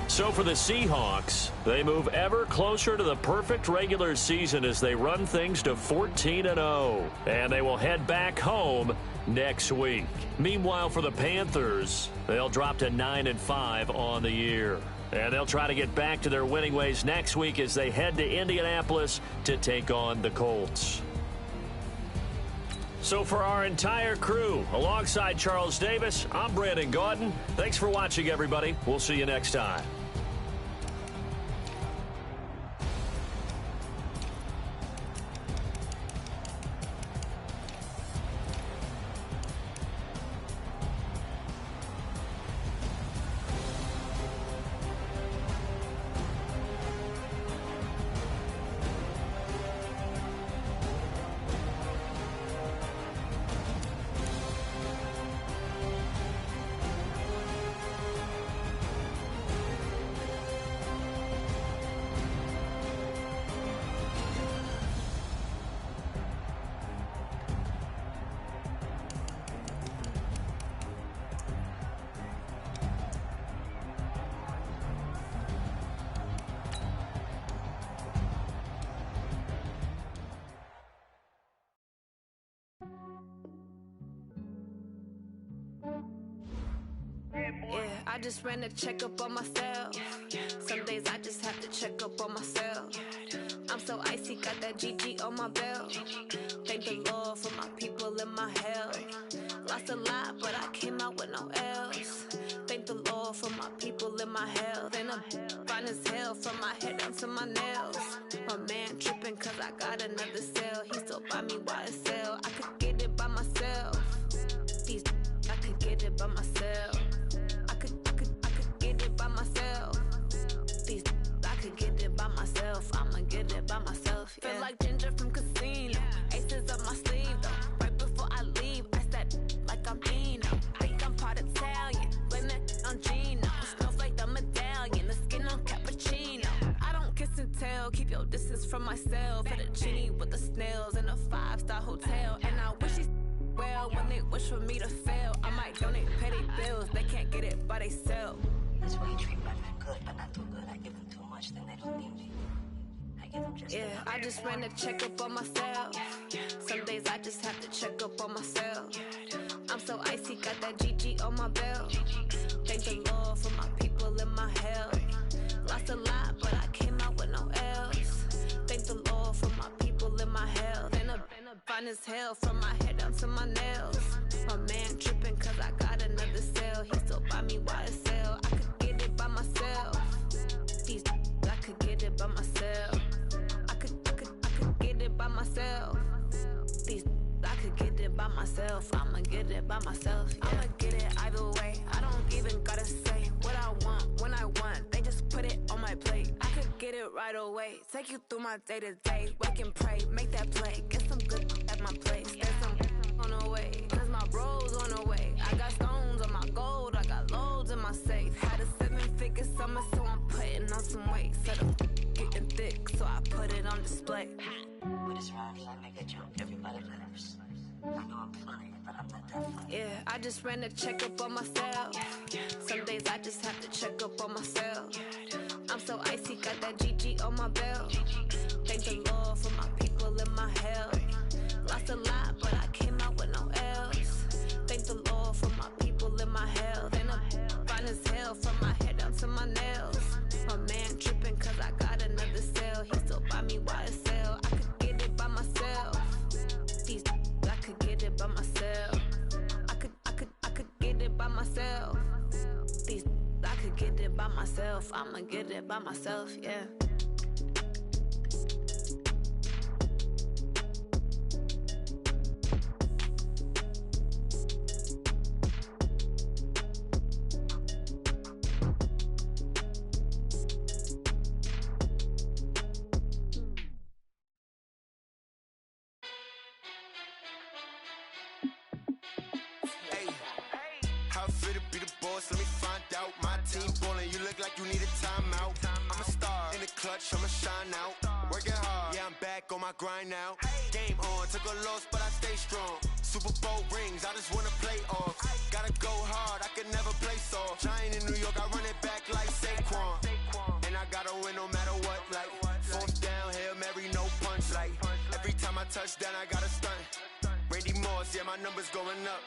So for the Seahawks, they move ever closer to the perfect regular season as they run things to 14-0. And they will head back home next week. Meanwhile, for the Panthers, they'll drop to 9-5 on the year. And they'll try to get back to their winning ways next week as they head to Indianapolis to take on the Colts. So for our entire crew, alongside Charles Davis, I'm Brandon Gaudin. Thanks for watching, everybody. We'll see you next time.
Yeah, I just ran a checkup on myself. Some days I just have to check up on myself. I'm so icy, got that GG on my belt. Thank the Lord for my people and my health. Lost a lot, but I came out with no else. Thank the Lord for my people and my health. And I'm fine as hell from my head down to my nails. My man tripping cause I got another cell. He still buy me YSL. I could get it by myself. I could get it by myself. I could get it by myself. I could get it by myself. I'ma get it by myself. Yeah. Feel like Ginger from Casino. Aces up my sleeve though. Right before I leave, I said like I'm Dino. Think I'm part Italian. Blame that on Gino. Snowflake the medallion. The skin on cappuccino. I don't kiss and tell. Keep your distance from myself. At a genie with the snails in a 5-star hotel. And I wish he's well when they wish for me to fail. I might donate petty bills. They can't get it by themselves.
That's why you treat women good, but not too good. I give them too much, then they don't need me. I give them just enough.
I just ran a checkup on myself. Some days I just have to check up on myself. I'm so icy, got that GG on my belt. Thank the Lord for my people and my health. Lost a lot, but I came out with no else. Thank the Lord for my people and my health. And I'm fine as hell from my head down to my nails. My man tripping cause I got another cell. He still buy me YSL. I could get it by myself. I could get it by myself. I could get it by myself. I could get it by myself. I'ma get it by myself. Yeah. I'ma get it either way. I don't even gotta say what I want when I want. right away. Take you through my day-to-day. Wake and pray, make that play. Get some good at my place. There's some on the way, cause my bro's on the way. I got stones on my gold, I got loads in my safe. Had a 7-figure summer, so I'm putting on some weight. Said I'm getting thick, so I put it on display.
With this rhyme, I make a jump, everybody laughs. I know I'm funny, but I'm not that funny.
Yeah, I just ran a checkup on myself. Some days I just have to check up on myself. I'm so icy, got that GG on my belt. Thank the Lord for my people in my health. Lost a lot, but I came out with no else. Thank the Lord for my people in my health. And I'm fine as hell from my head down to my nails. My man tripping cause I got another cell. He still buy me YSL. I could get it by myself. These I could get it by myself. I could get it by myself. These I could get it by myself. I'ma get it by myself, yeah.
Let me find out. My team ballin', you look like you need a timeout. I'm a star in the clutch, I'ma shine out. Working hard, yeah, I'm back on my grind now. Game on, took a loss, but I stay strong. Super Bowl rings, I just wanna play off. Gotta go hard, I can never play soft. Giant in New York, I run it back like Saquon. And I gotta win no matter what, like fourth down, Hail Mary, no punch. Like every time I touch down, I gotta stunt. Randy Moss, yeah, my numbers going up.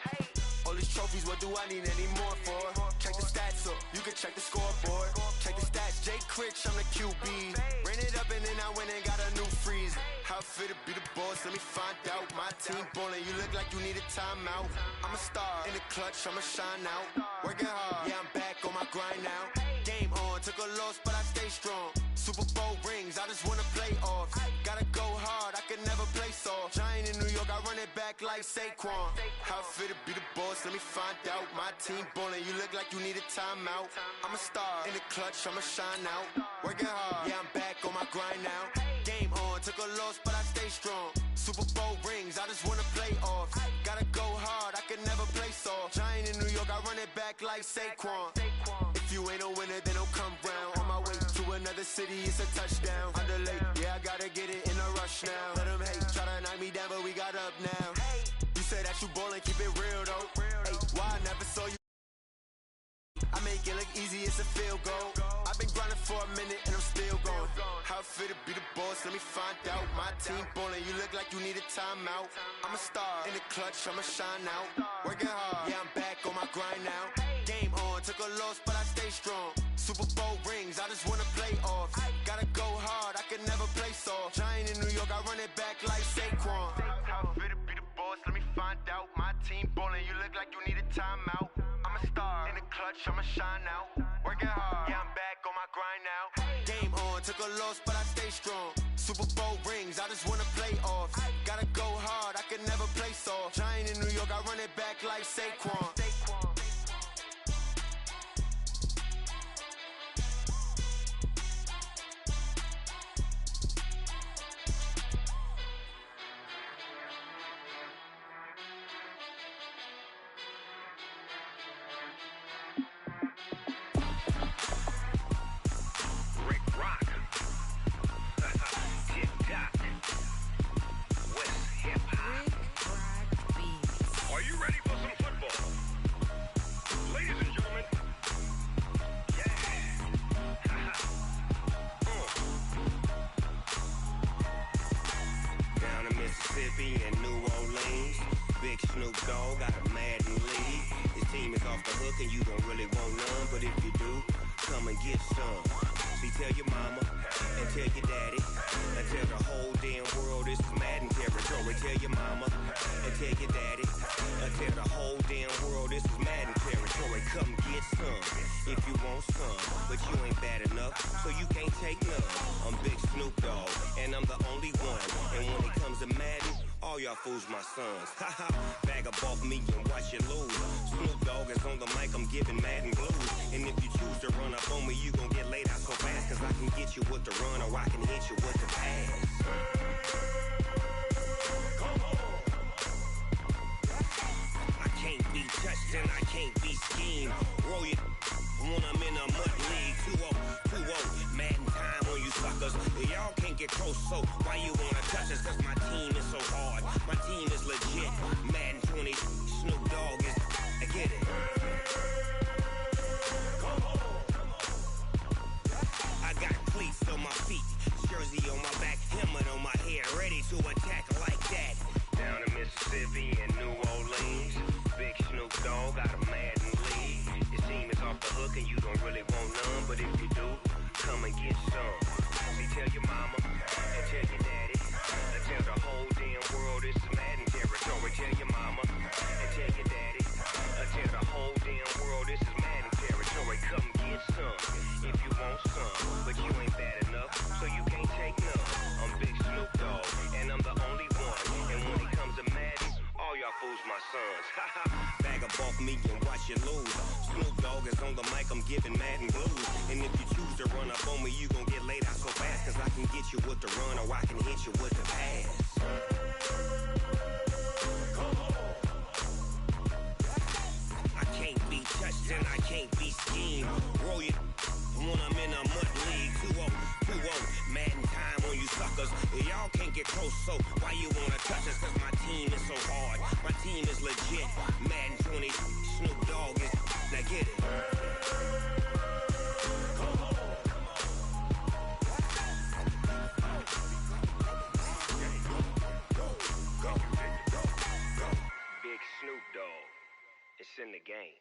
All these trophies, what do I need any more for? Check the stats up, you can check the scoreboard. Check the stats, Jay Critch, I'm the QB. Ran it up and then I went and got a new freeze. How fit to be the boss, let me find out. My team ballin', you look like you need a timeout. I'm a star in the clutch, I'ma shine out. Working hard, yeah, I'm back on my grind now. Game on, took a loss, but I stay strong. Super Bowl rings, I just wanna play off. Gotta go hard, I can never play soft. Giant in New York, I run it back like Saquon. How fit to be the boss, let me find out. My team ballin', you look like you need a timeout. I'm a star in the clutch, I'ma shine out. Working hard, yeah, I'm back on my grind now. Game on, took a loss, but I stay strong. Super Bowl rings, I just wanna play off. Gotta go hard, I can never play soft. Giant in New York, I run it back like Saquon. If you ain't a winner, then don't come round. On my way to another city, it's a touchdown. Underlay, yeah, I gotta get it in a rush now. Let them hate, try to knock me down, but we got up now. You say that you ballin', keep it real though. Hey, why I never saw you? I make it look easy, it's a field goal. I've been grinding for a minute and I'm still going. How fit to be the boss, let me find out. My team ballin', you look like you need a timeout. I'm a star in the clutch, I'ma shine out. Working hard, yeah, I'm back on my grind now. Game on, took a loss, but I stay strong. Super Bowl rings, I just wanna play off. Gotta go hard, I can never play soft. Giant in New York, I run it back like Saquon. How fit to be the boss, let me find out. My team ballin', you look like you need a timeout. I'm a star in the clutch, I'ma shine out. Working hard, yeah, I'm back on my grind now. Game on, took a loss, but I stay strong. Super Bowl rings, I just wanna play off. Gotta go hard, I can never play soft. Giant in New York, I run it back like Saquon.
Mississippi and New Orleans. Big Snoop Dogg got a Madden lead. His team is off the hook and you don't really want none, but if you do, come and get some. See, tell your mama and tell your daddy and tell the whole damn world this is Madden territory. Tell your mama and tell your daddy and tell the whole damn world this is Madden territory. territory, come get some. If you want some, but you ain't bad enough, so you can't take none. I'm Big Snoop Dogg, and I'm the only one. And when it comes to Madden, all y'all fools my sons. Haha, bag up off me and watch you lose. Snoop Dogg is on the mic, I'm giving Madden blues. And if you choose to run up on me, you gon' get laid out so fast, cause I can get you with the run or I can hit you with the pass. I can't be touched and I can't be schemed. Roll it when I'm in a mud league. 2-0, Madden time on you suckers. Y'all can't get close, so why you wanna touch us? Cause my team is so hard, my team is legit. Madden 20, Snoop Dogg is, I get it. I got cleats on my feet, jersey on my back, helmet on my head, ready to attack like that. Down in Mississippi and New Orleans, Big Snoop Dogg got a Madden league. Your team is off the hook and you don't really want none, but if you do, come and get some. See, tell your mama and tell your daddy, and tell the whole damn world it's Madden territory. Tell your mama and tell your daddy, and tell the whole damn world this is Madden territory. Come get some if you want some, but you ain't bad enough, so you can't take none. I'm Big Snoop Dogg, and I'm the only one. And when it comes to Madden, all y'all fools my sons. Bag up off me and watch you lose. Snoop Dogg is on the mic, I'm giving Madden blues. And if you choose to run up on me, you gon' get laid out so fast, cause I can get you with the run or I can hit you with the pass. I can't be touched and I can't be schemed. Roll it when I'm in a mud league. 2-0, Madden time on you suckers. Y'all can't get close, so why you wanna touch us? Cause my team is so hard, my team is legit. Madden 20, Snoop Dogg is, now get it. Big Snoop Dogg, it's in the game.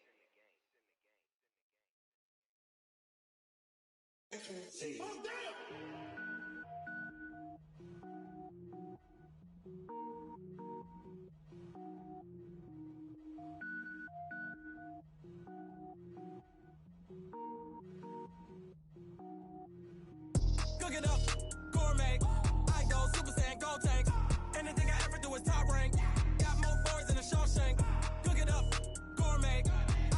Cook it up, gourmet. I go Super Saiyan, gold tank. Anything I ever do is top rank. Got more boys than a Shawshank. Cook it up, gourmet.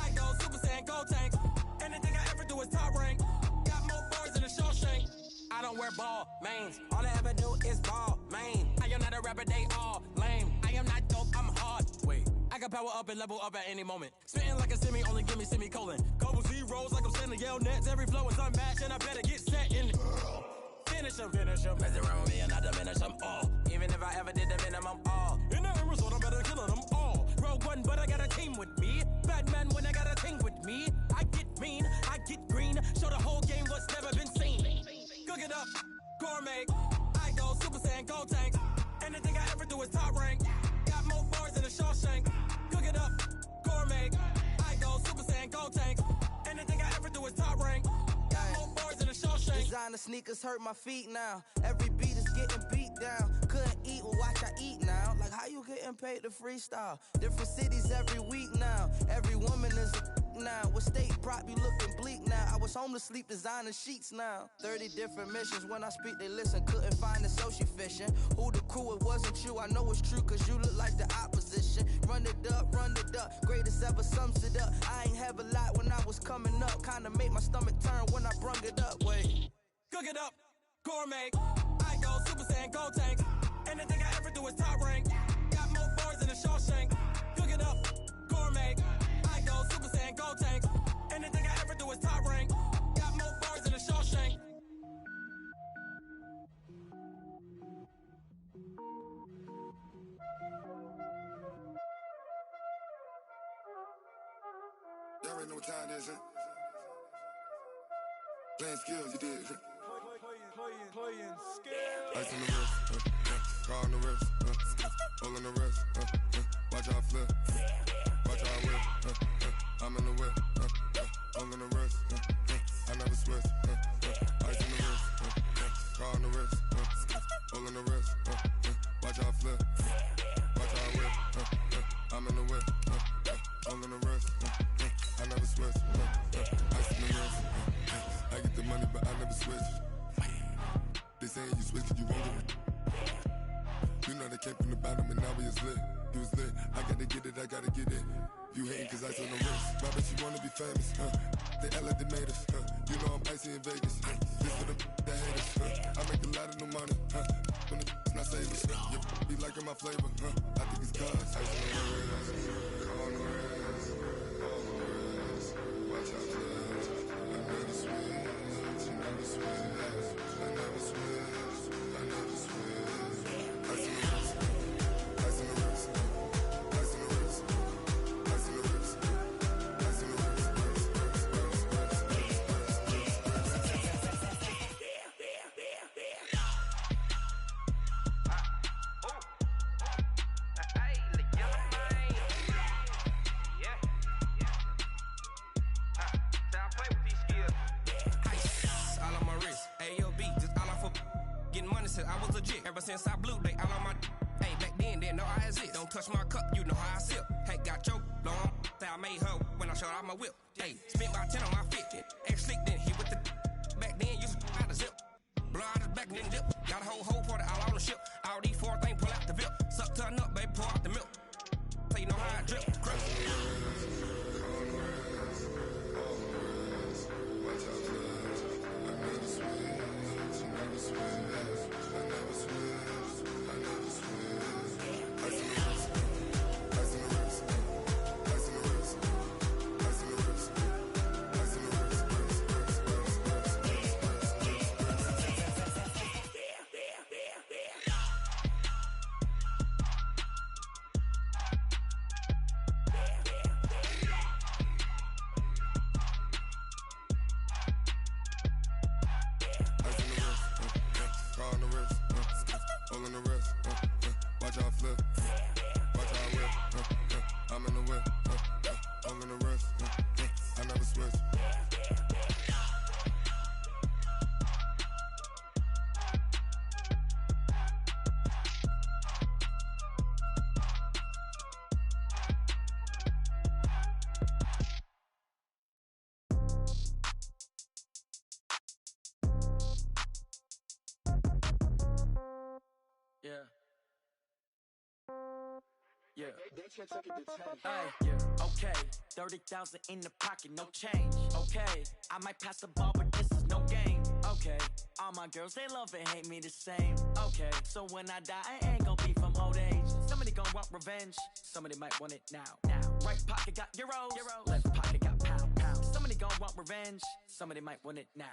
I go Super Saiyan, gold tank. Anything I ever do is top rank. Got more boys than a Shawshank. I don't wear ball mains. All I ever do is ball main. I am not a rapper, they all lame. I am not dope, I'm hard. Wait, I can power up and level up at any moment. Spitting like a semi, only give me semicolon. Couple zeros like I'm sending yell nets. Every flow is unmatched and I better get set in. Finish him. Mess around with me and I diminish them all. Even if I ever did the minimum, all. In the end result, I'm better killing them all. Rogue One, but I got a team with me. Batman when I got a team with me. I get mean, I get green. Show the whole game what's never been seen. Cook it up, gourmet. I go Super Saiyan, gold tank. Anything I ever do is top rank. Got more bars than a Shawshank. Cook it up, gourmet. I go Super Saiyan, gold tank. Anything I ever do is top rank. Got more bars than a Shawshank.
Designer sneakers hurt my feet now. Every beat is getting beat down. Couldn't eat, well watch I eat now. Like how you getting paid to freestyle? Different cities every week now. Every woman is a now. With state prop, you looking bleak now. I was home to sleep, designing sheets now. 30 different missions. When I speak, they listen. Couldn't find it, so she fishing. Who the crew? It wasn't you. I know it's true, cause you look like the opposition. Run it up. Greatest ever sums it up. I ain't have a lot when I was coming up. Kinda made my stomach turn when I brung it up. Wait.
Cook it up, gourmet. I go Super Saiyan, gold tank. Anything I ever do is top rank. Got more bars than a Shawshank. Cook it up, gourmet. I go Super Saiyan, gold tank. Anything I ever do is top rank. Got more bars than a Shawshank.
Y'all already know what time it is, huh? Playing skills, you did.
Playing skills.
Ice on the wrist, car on the wrist, hole on the wrist, watch out flip, watch out whip, I'm in the whip, hole on the wrist, I never switch, ice on the wrist, car on the wrist, hole on the wrist, watch out flip, watch out whip, I'm in the whip, hole on the wrist, I never switch. I came from the bottom and now we is lit. He was lit. I gotta get it, I gotta get it. You hating cause ice on the wrist. Robert, she wanna be famous, They act like they made us, You know I'm icy in Vegas, This for the that hate us, I make a lot of new money, When the not savers, Be liking my flavor, I think it's cause ice on the wrist, on the wrist, on the wrist. Watch out, cuz I never switch, I never switch, I never switch, I never switch. Ice on the wrist, ice on the wrist, ice on the wrist, ice on the wrist, ice on the wrist.
I was legit. Ever since I blew, they all on my hey, back then, didn't know I exist. Don't touch my cup, you know how I sip. Hey, got choked, long. Say I made her when I showed out my whip. Hey, spent about 10 on my fit. Ex-slick, then hit with the back then, used to out the zip. Blow out his back, then dip. Got a whole party all on the ship. All these 4 things, pull out the VIP. Suck, turn up, baby, pour out the milk. So you know how I drip. Crush.
Yeah. Hey, okay. 30,000 in the pocket, no change. Okay, I might pass the ball, but this is no game. Okay, all my girls, they love and hate me the same. Okay, so when I die, I ain't gonna be from old age. Somebody gonna want revenge, somebody might want it now. Right pocket got euros, left pocket got pound. Somebody gonna want revenge, somebody might want it now.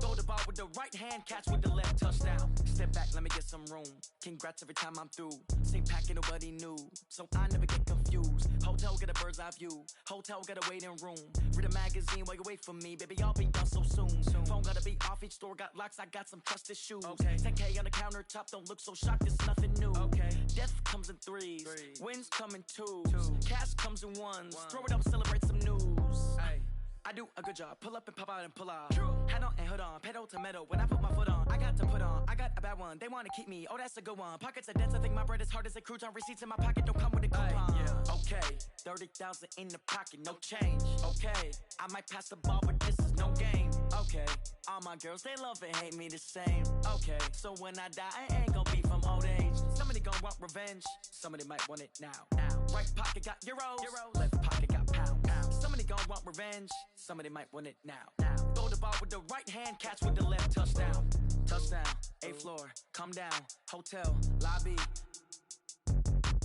Throw the ball with the right hand, catch with the left, touchdown. Step back, let me get some room. Congrats every time I'm through. Same packet, nobody knew, so I never get confused. Hotel get a bird's eye view. Hotel got a waiting room. Read a magazine while you wait for me, baby. I'll be done so soon. Phone gotta be off. Each store got locks. I got some trusted shoes. Okay. 10K on the countertop. Don't look so shocked. It's nothing new. Okay. Death comes in threes. Wins come in twos. Cash comes in ones. Throw it up, celebrate some news. Hey. I do a good job. Pull up and pop out and pull out. Head on and hood on. Pedal to metal. When I put my foot on, I got to put on. I got a bad one. They want to keep me. Oh, that's a good one. Pockets are dense. I think my bread is hard as a crouton. Receipts in my pocket don't come with a coupon. Okay. 30,000 in the pocket. No change. Okay. I might pass the ball, but this is no game. Okay. All my girls, they love and hate me the same. Okay. So when I die, I ain't gonna be from old age. Somebody gonna want revenge. Somebody might want it now. Right pocket got euros. Left pocket got pound. Somebody gonna want revenge. Somebody might want it now. Throw the ball with the right hand, catch with the left, touchdown. Touchdown, 8th floor, come down, hotel, lobby.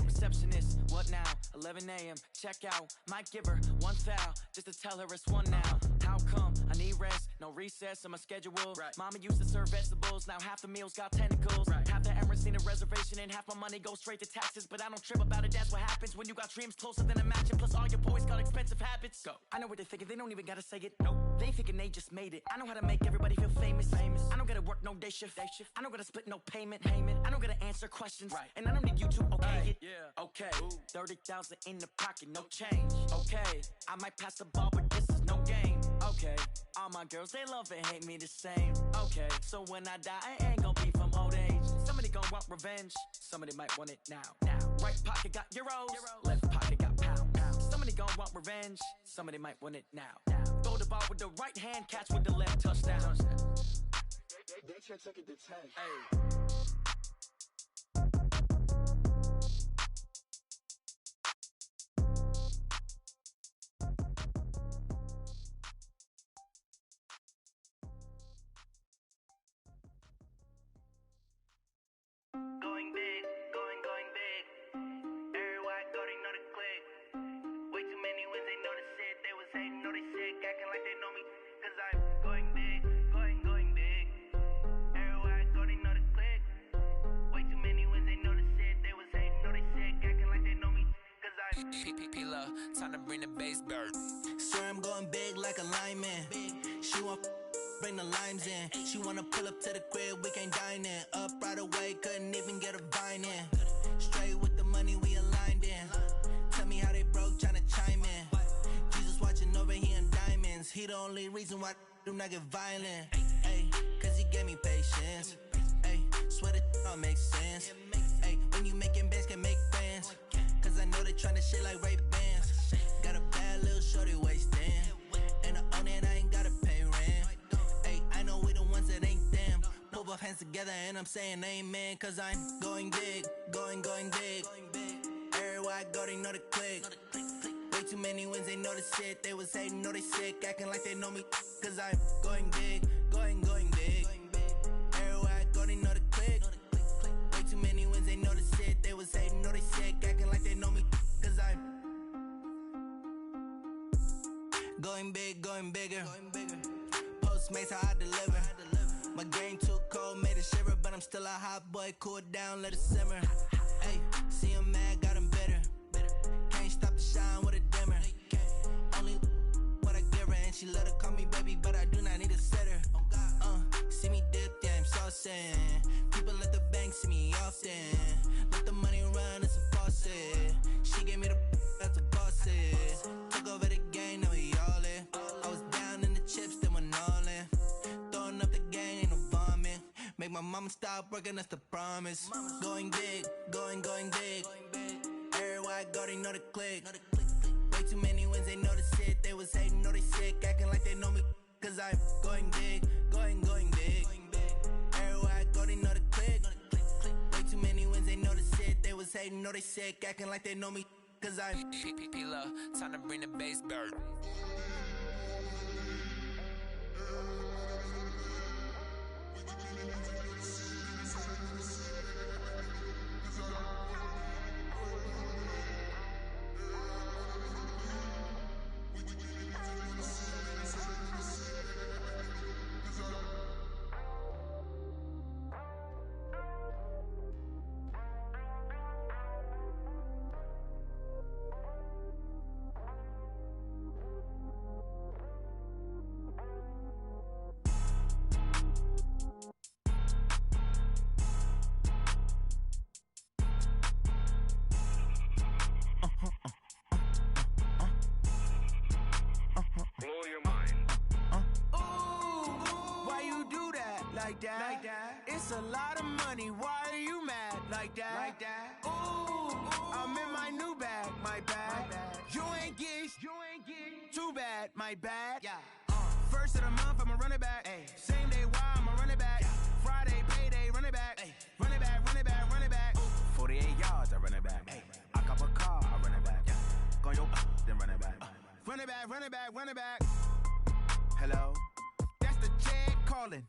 Receptionist, what now? 11 a.m., check out. Might give her one foul, just to tell her it's one now. How come? I need rest, no recess in my schedule. Mama used to serve vegetables, now half the meals got tentacles. Half the Emirates need a reservation and half my money goes straight to taxes. But I don't trip about it, that's what happens when you got dreams closer than a mansion. Plus all your boys got expensive habits. Go. I know what they're thinking, they don't even gotta say it. Nope. They thinking they just made it. I know how to make everybody feel famous. I don't gotta work no day shift. I don't gotta split no payment. I don't gotta answer questions. And I don't need you to okay it. Okay, 30,000 in the pocket, no change. Okay, I might pass the ball, but this is no game. Okay, all my girls, they love and hate me the same. Okay, so when I die, I ain't gonna be from old age. Somebody gonna want revenge, somebody might want it now. Right pocket got euros, left pocket got pound. Somebody gonna want revenge, somebody might want it now. Throw the ball with the right hand, catch with the left, touchdown.
They took it to 10.
Hey.
P-Love, time to bring the bass bird.
Swear I'm going big like a lineman. She want bring the limes in. She wanna pull up to the crib, we can't dine in. Up right away, couldn't even get a vine in. Straight with the money we aligned in. Tell me how they broke, tryna chime in. Jesus watching over here in diamonds. He the only reason why do not get violent. Ay, cause he gave me patience. Ay, swear that all makes sense. Ay, when you making bands, can make friends. Cause I know they tryna shit like Ray-Bans. Got a bad little shorty wasting. And I own it, I ain't gotta pay rent. Ay, I know we the ones that ain't them. Pull both hands together and I'm saying amen. Cause I'm going big, going big. Everywhere I go, they know the click. Way too many wins, they know the shit. They was hating, know they sick, acting like they know me. Cause I'm going big, going big. Everywhere I go, they know the click. Way too many wins, they know the shit. They was hating, know they sick, acting like they know me. Cause I'm going big, going bigger. Postmates, how I deliver. My game too cold, made it shiver. But I'm still a hot boy, cool it down, let it simmer. Hey, see him mad, got him bitter. Can't stop the shine with a dimmer. Only what I give her, and she let her call me baby, but I do not need a sitter. See me dip, yeah, I'm saucing. People at the bank see me often. Let the money run, it's a faucet. She gave me the that's a boss it. Took over the game, now we all in. I was down in the chips, then went all in. Throwing up the game, ain't no vomit. Make my mama stop working, that's the promise. Going big, going big. Everywhere I go, they know the click. Way too many wins, they know the shit. They was hating, know they sick, acting like they know me. Cause I'm going big, going big. Everywhere I go, they know the click. Way too many wins, they know the shit. They was hating, know they sick, acting like they know me. Cause I'm
P-Love, time to bring the bass bird.
Like that. It's a lot of money. Why are you mad like that? Ooh, I'm in my new bag, my bad. You ain't get too bad, my bad. Yeah. First of the month, I'ma run it back. Ay. Same day, why I'ma run it back. Friday, payday, run it back. Ay. Run it back, run it back, run it back. 48 yards, I run it back. Ay. I cop a car, I run it back. Yeah. Go your then run it back. Run it back, run it back, run it back. Hello? That's the jag calling.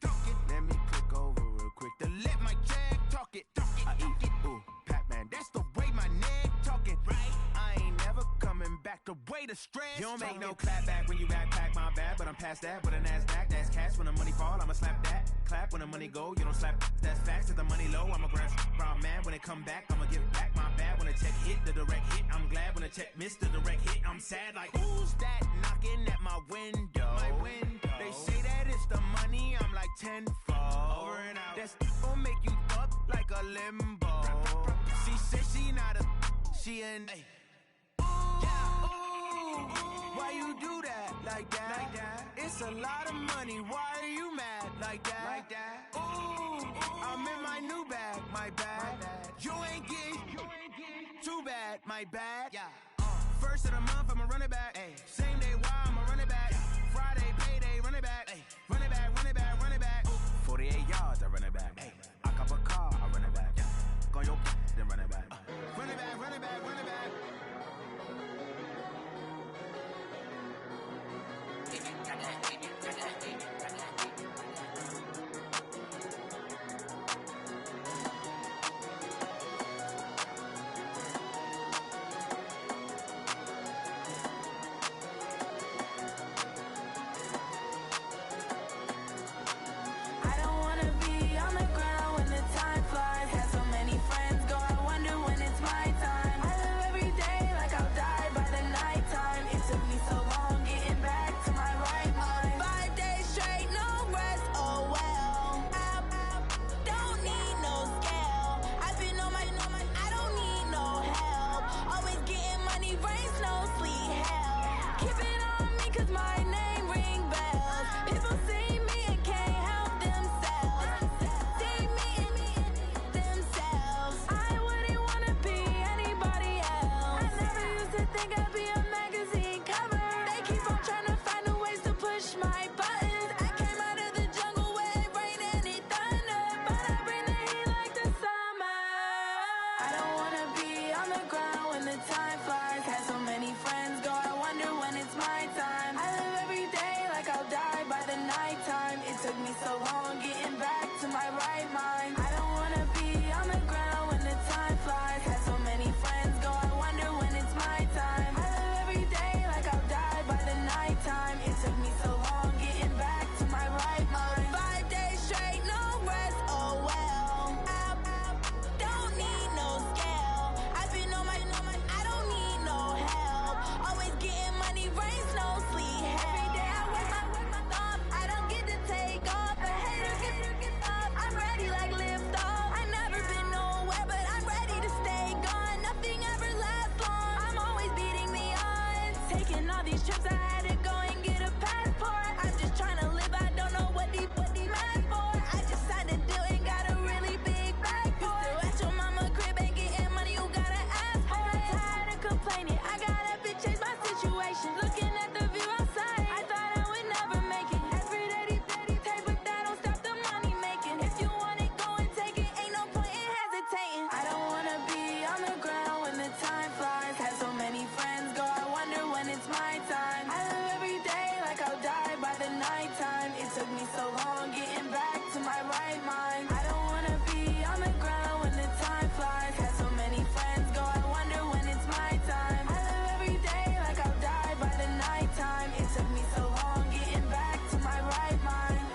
Let me click over real quick to let my jag talk it. I eat it, ooh, Pac-Man. That's the way my neck talking. Right? I ain't never coming back. The way the stress. You don't make no clap back when you backpack my bad, but I'm past that. With a NASDAQ, that's cash. When the money fall, I'ma slap that. Clap when the money go, you don't slap. That's facts. If the money low, I'ma grab brown man. When it come back, I'ma give back my bad. When the check hit, the direct hit. I'm glad when the check missed the direct hit. I'm sad like, who's that knocking at my window? My window. They say that it's the money, I'm like tenfold. Over and out. That's gon' make you up like a limbo. She said she not a, she an. Ay. Why you do that like that? It's a lot of money. Why are you mad like that? Ooh, I'm in my new bag, my bad. You ain't get too bad, my bad. Yeah. First of the month, I'ma run it back. Ay. Same day, why I'ma run it back. Friday, payday, run it back. Ay. Run it back, run it back, run it back. 48 yards, I run it back. Ay. I cop a car, I run it back. Yeah. Go your then run it back. Run it back, run it back, run it back.
gotta be a magazine cover. They keep on trying to find a ways to push my buttons. I came out of the jungle where it rain and it thunder, but I bring the heat like the summer. I don't wanna be on the ground when the time flies. Had so many friends go, I wonder when it's my time. I live every day like I'll die by the nighttime. It took me so long getting back to my right mind. I don't wanna be on the ground when the time flies. Had so many friends go, I wonder when it's my time. I live every day like I'll die by the nighttime. It took me so long getting back to my right mind. 5 days straight, no rest, oh well. I don't need no scale. I've been on my, I don't need no help. Always getting money, rain, snow, sleet, every day I work my thumb. I don't get to take off. A hater get up. I'm ready like lift off. I never been nowhere, but I'm ready to stay gone. Nothing ever lasts long. I'm always beating the odds. Taking all these trips, I had to go and get a passport. I'm just trying to live. I don't know what these mad for. I just signed a deal and got a really big bag for it. Still at your mama crib, ain't getting money. You gotta ask for it. I'm tired of complaining. I gotta bitch change my situation. Looking at the view outside, I thought I would never make it. Every day these take, but that don't stop the money making. If you want it, go and take it. Ain't no point in hesitating. I don't wanna be on the ground when the time flies. Had so many friends go, I wonder when it's my time. I live every day like I'll die by the nighttime. It took me so long getting back to my right mind. I don't wanna be on the ground when the time flies. Had so many friends go, I wonder when it's my time. I live every day like I'll die by the nighttime. It took me so long getting back to my right mind.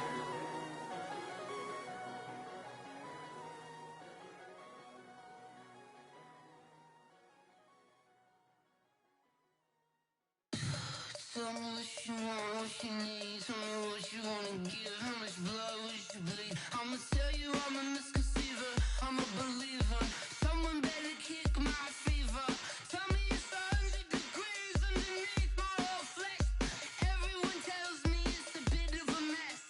Tell me what you want, what you need. Tell me what you wanna give. How much blood would you bleed? I'ma tell you I'm a misconceiver. I'm a believer. Someone better kick my fever. Tell me it's 100 degrees underneath my whole flesh. Everyone tells me it's a bit of a mess.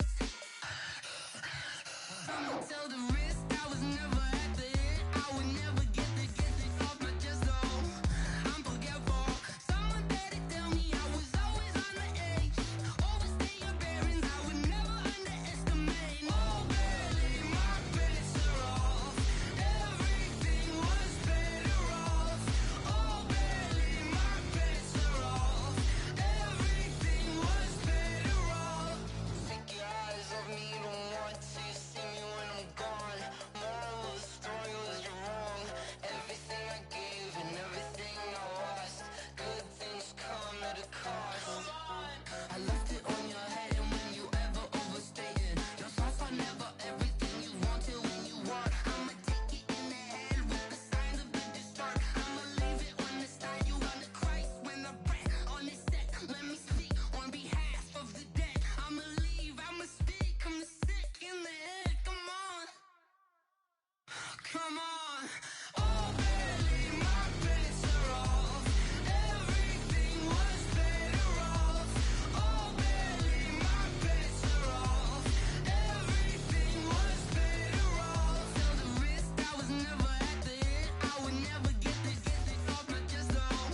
I'ma tell the risk I was never at the end. I would never get this off my chest though. I'm forgetful. Someone better tell me I was always on the edge. Overstay your bearings, I would never underestimate. Oh, barely, my bets are off. Everything was better off. Oh, barely, my bets are off. Everything was better off. Take your eyes off me, don't want to see me when I'm gone. Moral of the story was you're wrong. Everything I gave and everything I lost. Good things come at a cost. I left it on your head, and when you ever overstay it, your thoughts are never everything you wanted when you want. I'ma take it in the head with the signs of the distort. I'ma leave it on the side. You on the Christ when I breath on this set. Let me speak on behalf of the dead. I'ma leave, I'ma speak. I'm sick in the head. Come on, come on. Oh, barely, my bets are off. Everything was better off. Oh, barely, my bets are off. Everything was better off. Tell the risk I was never at the end. I would never get this off my chest though.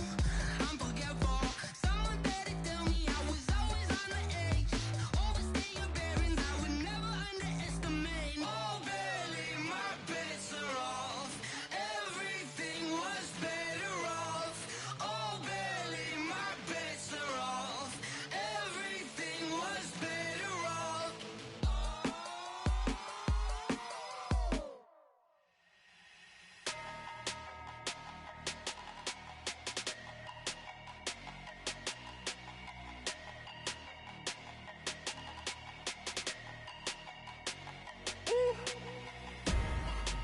I'm forgetful. Someone better tell me I was always on the edge. Overstay your bearings, I would never underestimate. Oh, barely, my bets are off. Everything was better off. Oh, barely, my bets are off. Everything was better off.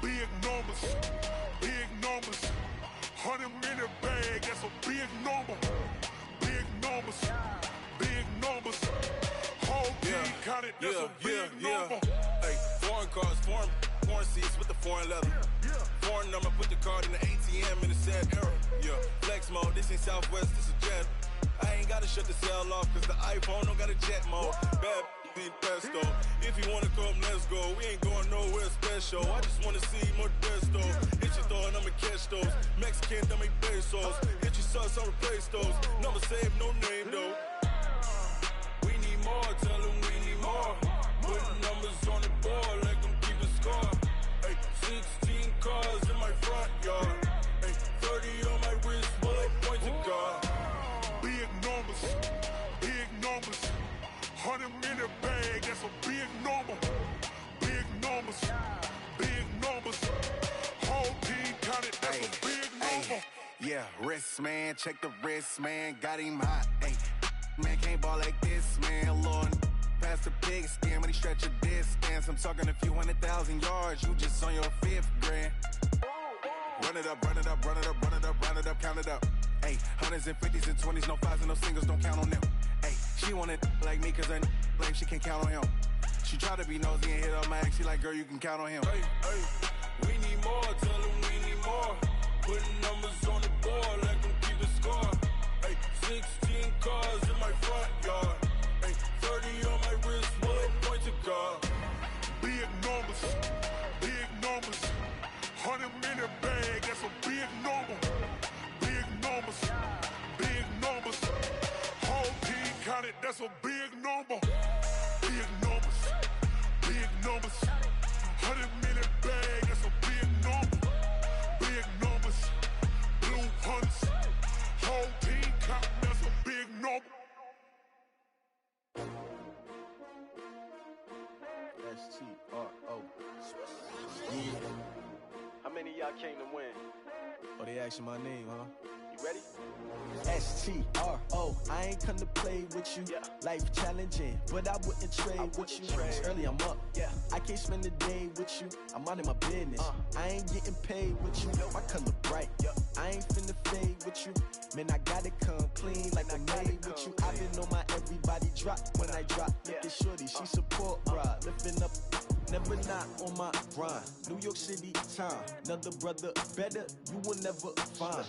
Big numbers, big numbers. 100 minute bag, that's a big number. Big numbers, big numbers. Whole team counted, that's a big number.
Hey, foreign cars, foreign seats with the foreign leather. Foreign number, put the card in the ATM in the sad era. Yeah, flex mode, this ain't Southwest, this is Jet. I ain't gotta shut the cell off, cause the iPhone don't got a jet mode. Bad need pesto. If you wanna come, let's go. We ain't going nowhere special. I just wanna see Modesto. Hit your store and I'ma catch those. Mexican, dummy pesos. Hit your sauce, I'll replace those. Number save, no name though. We need more, tell them we need more. Putting numbers on the board, like them keep a score. Ay, 16 cars in my front yard. Ay, 30 on my wrist, bullet point to God.
Big numbers, 100 minute bag, that's a big number. Big numbers, whole team counted, that's a big number.
Yeah, wrist man, check the wrist man, got him hot. Ay, man can't ball like this, man. Lord, past the pig skin when he stretch a distance. I'm talking a few 100,000 yards, you just on your 5th grand. Run it up, run it up, run it up, run it up, run it up, count it up. Ay, 100s and 50s and 20s, no 5s and no singles, don't count on them. Ay, she want it like me, cause her like she can't count on him. She try to be nosy and hit up my ex, she like, girl, you can count on him.
Ay, ay, we need more, tell them we need more. Putting numbers on the board, like them keep a score. Ay, 16 cars in my front yard. Ay, 30 on my wrist, bullet point to God.
Big numbers, 100 minute bag, that's a big number. Big numbers, whole team counted, that's a big number. Big numbers, 100 minute bag, that's a big number. Big numbers, blue hunts, whole team counting, that's a big number.
S-T-R-O. Yeah.
How many of y'all came to win?
Oh, they asking my name, huh?
You ready?
S-T-R-O. I ain't come to play with you.
Yeah.
Life challenging, but I wouldn't trade with you. It's early, I'm up.
Yeah.
I can't spend the day with you. I'm minding my business. I ain't getting paid with you. My color bright. I ain't finna fade with you. Man, I gotta come clean like I made with you. I've been on my everybody drop when I drop. Look at shorty, she support bra. Lifting up, never not on my grind. New York City time. Another brother better, you will never find.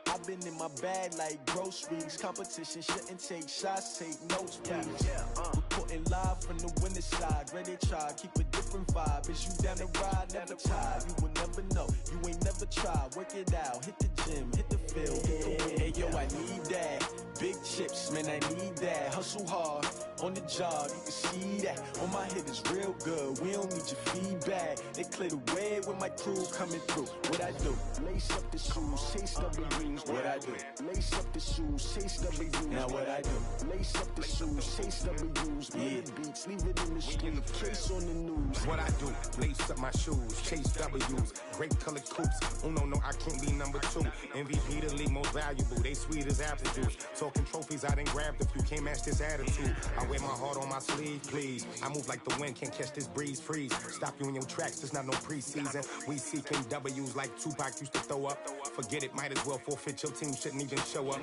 I've been in my bag like groceries. Competition shouldn't take shots, take notes, please. Reporting live from the winning side. Ready to try, keep a different vibe. Is you down the ride, never tired. You will never know, you ain't never tried. Work it out, hit the gym, hit the field, hit the wind. Hey yo, I need that. Big chips, man, I need that. Hustle hard, on the job, you can see that. On my hit is real good, we don't need your feedback. They clear the way with my crew coming through. What I do? Lace up the shoes, chase W's. What I do? Lace up the shoes, chase W's. Now what I do? Lace up the shoes, chase W's. Yeah, beats, leave it in the street, case on the news.
What I do? Lace up my shoes, chase W's. Great colored coops. Oh no, I can't be number 2. MVP the league most valuable. They sweet as apple juice. Talking trophies, I done grabbed a few. Can't match this attitude. I wear my heart on my sleeve, please. I move like the wind, can't catch this breeze. Freeze. Stop you in your tracks. There's not no preseason. We seeking W's like Tupac used to throw up. Forget it, might as well forfeit. Your team shouldn't even show up.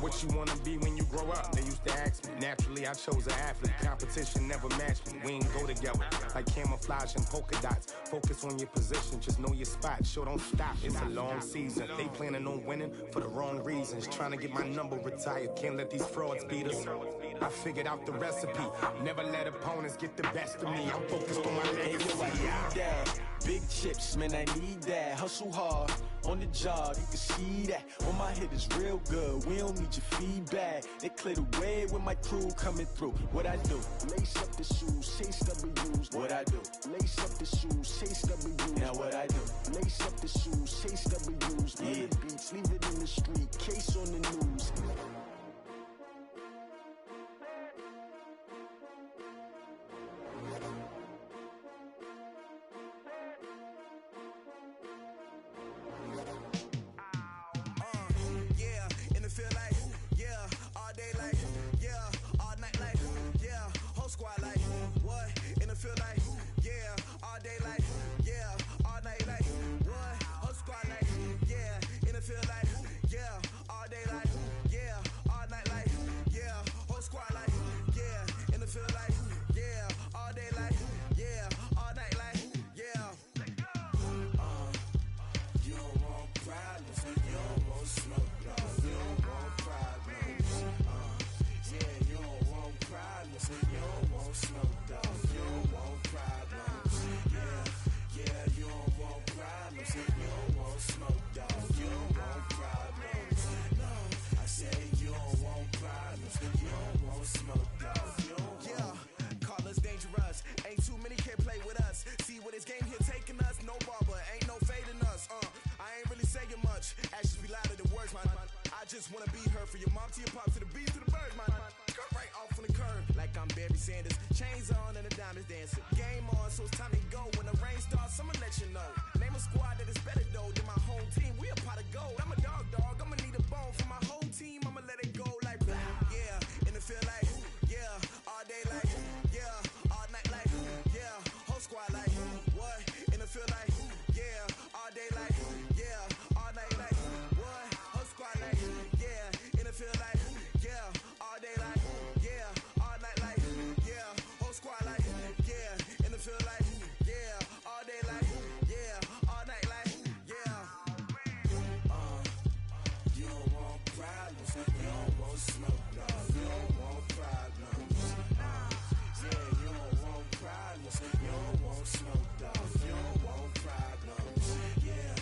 What you wanna be when you grow up? They used to ask me. Naturally, I chose an athlete. Competition never matched me. We ain't go together like camouflage and polka dots. Focus on your position, just know your spot. Sure, don't stop. It's a long season. They planning on winning for the wrong reasons. Trying to get my number retired. Can't let these frauds beat us. I figured out the recipe. Never let opponents get the best of me. I'm focused on my legacy.
Hey, yo, I need that. Big chips, man, I need that. Hustle hard, on the job, you can see that. On my hit is real good, we don't need your feedback. They clear the way with my crew coming through. What I do? Lace up the shoes, chase W's. What I do? Lace up the shoes, chase W's. Now what I do? Lace up the shoes, chase W's. Yeah, beats, leave it in the street, case on the news.
Feel like, yeah, all day like, yeah. problems. You don't want smoke, dog. Yeah, call us dangerous. Ain't too many can play with us. See what this game here taking us? No barber, ain't no fading us. I ain't really saying much. Actions be louder than words, man. I just wanna be heard from your mom to your pop to the beat to the birds, man. Cut right off on the curb, like I'm Barry Sanders. Chains on and the diamonds dancing. Game on, so it's time to go. When the rain starts, I'ma let you know. Name a squad that is better though than my home team. We a pot of gold. I'm a dog. I'ma need a bone for my whole team. I'ma let it go like yeah. And it feel like yeah. All day like yeah. All night like yeah. Whole squad like what? And it feel like yeah. All day like yeah. All night like what? Whole squad like yeah. And it feel like yeah. All day like yeah. All night like yeah. Whole squad like yeah. And it feel like yeah. All day like yeah. All night like yeah. You don't want problems. You don't want smoke, no. You don't want problems. Yeah, you don't want problems. You don't want smoke, dog. You don't want problems. Yeah,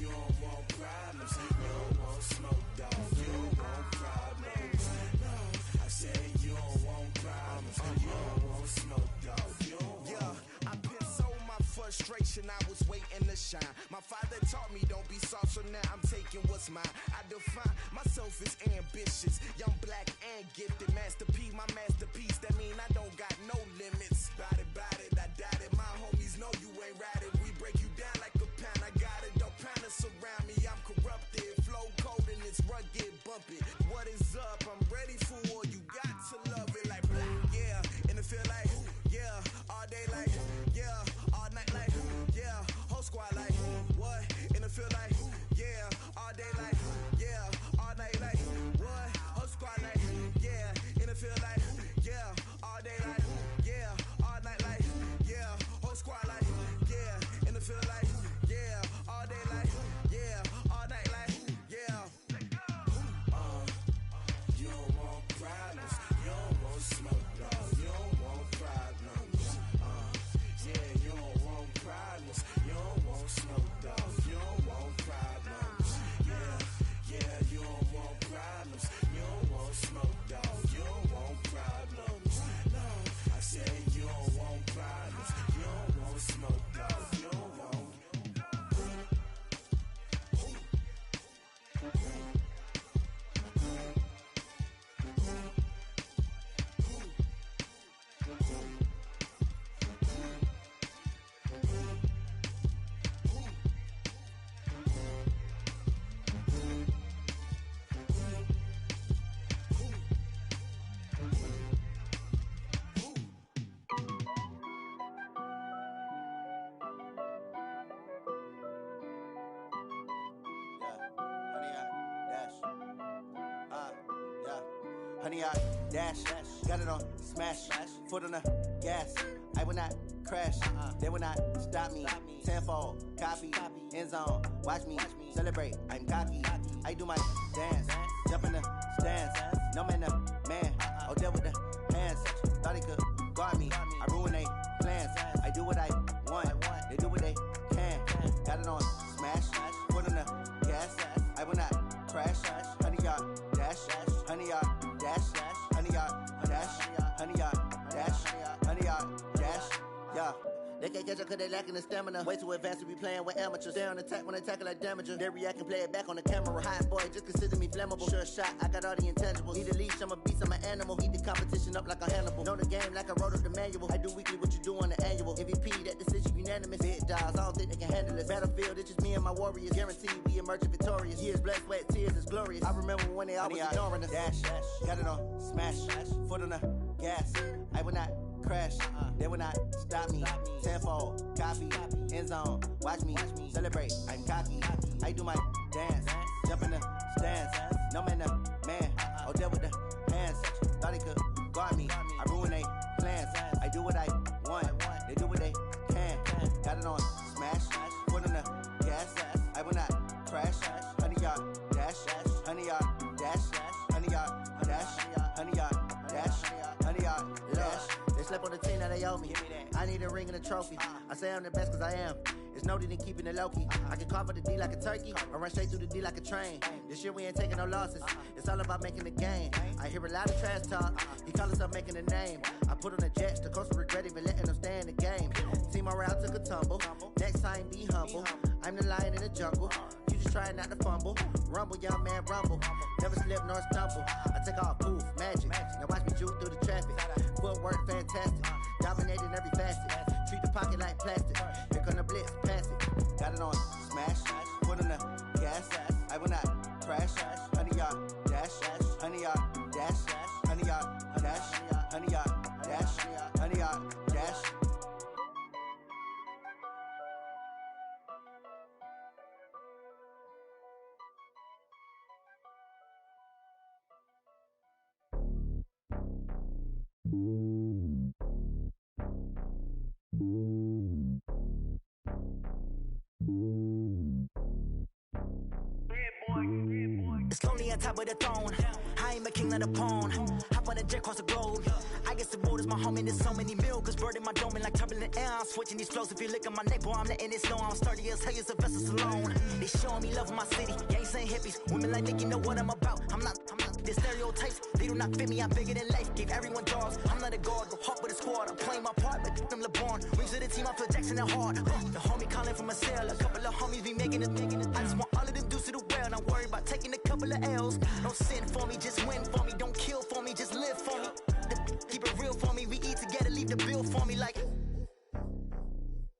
you don't want problems. You don't want smoke, dog. You don't want problems. No, I said you don't want problems. You don't want smoke, dog. You don't want. Yeah, I been so my frustration. I was waiting to shine. My father taught me don't be soft, so now I'm taking what's mine. I define myself as ambitious, young, black, and gifted. Master P, my masterpiece. That mean I don't got no limits. Bout it, I doubt it. My homies know you ain't ratted. We break you down like a pound. I got it. Don't panic surround me. I'm corrupted. Flow cold and it's rugged, bumpy. What is up? I'm ready for war. You got to love it like black. Yeah, and it feel like yeah. All day like yeah. All night like yeah. Whole squad like what? And it feel like yeah. All day like yeah. All night like what? Whole squad like yeah. And it feel like yeah. All day like yeah. All night like yeah. Whole squad like yeah. And it feel like yeah. All day like yeah. All night like yeah. You don't want problems. You don't want smoke, dog. You don't want problems. Yeah, you don't want problems. You don't want smoke, dog. You don't want problems. Yeah, you don't want problems. You don't want smoke, dog. You don't want problems. No, I said you don't want problems. You don't want smoke, dog. You don't want. Honey, I dash, got it on smash, foot on the gas. I will not crash, they will not stop me. Tenfold, copy, end zone, watch me celebrate. I'm cocky, I do my dance, jump in the stands. No man, man, oh there with the hands. Thought he could guard me, I ruin they plans. I do what I want, they do what they can. Got it on smash, foot on the gas. I will not crash, honey, y'all dash, honey, y'all dash, honey, y'all dash, honey, y'all dash, honey, y'all dash, yeah. They can't catch up cause they lacking the stamina. Way too advanced to be playing with amateurs. Stay on attack when they tackle like damager. They react and play it back on the camera. Hot boy, just consider me flammable. Sure shot, I got all the intangibles. Need a leash, I'm a beast, I'm an animal. Eat the competition up like a Hannibal. Know the game like I wrote up the manual. I do weekly what you do on the annual. MVP, that decision unanimous. Big dogs, I don't think they can handle this. Battlefield, it's just me and my warriors. Guaranteed we emerge victorious. Years, blood, sweat, tears, it's glorious. I remember when they always ignoring us. Dash, got it on smash, foot on the gas. I will not crash, they will not stop me. Tenfold, copy, end zone, watch me celebrate. I'm cocky, I do my dance, jump in the stands. No man, man, oh there with the hands. Thought he could guard me, I ruin they plans. I do what I want, they do what they can. Got it on smash, foot on the gas. I will not crash, honey, y'all dash, honey, y'all dash, honey, y'all dash, honey, y'all dash, honey, y'all dash.
slept on the team that they owe me. I need a ring and a trophy. I say I'm the best cause I am. It's noted in keeping it low-key. I can carve up the D like a turkey, or run straight through the D like a train. This year we ain't taking no losses. It's all about making the game. I hear a lot of trash talk. He call himself making a name. I put on the Jets, the coach will regret even letting them stay in the game. Team morale took a tumble. Next time be humble. I'm the lion in the jungle. You just trying not to fumble. Rumble, young man, rumble. Never slip nor stumble. I take off, poof, magic. Now watch me juke through the traffic. Footwork fantastic. Dominating every facet. Treat the pocket like plastic. Here come the blitz, pass it. Got it on smash. Put on the gas. I will not crash. 100 yard dash. 100 yard dash. 100 yard dash. 100 yard dash. 100 yard dash.
It's lonely on top of the throne. I ain't a king, not a pawn. Hop on a jet across the globe. I guess the world is my home and there's so many milkers bird in my dome and like turbulent air. I'm switching these flows. If you look at my neck, boy, I'm letting it snow. I'm sturdy as hell as a vessel alone. They showing me love in my city. Gangs ain't hippies. Women like Nicki know what I'm about. I'm not the stereotypes. They do not fit me. I'm bigger than life. Gave everyone dogs. I'm not a guard. Go hawk with a squad. I'm playing my part, but them LeBron. Rings to the team. I feel Jackson and hard. The homie calling from a cell. A couple of homies be making it. I just want all of them dudes to do well. Not worry about taking a couple of L's. Don't sin for me, just win for me. Don't kill for me, just live for me. Keep it real for me. We eat together, leave the bill for me like.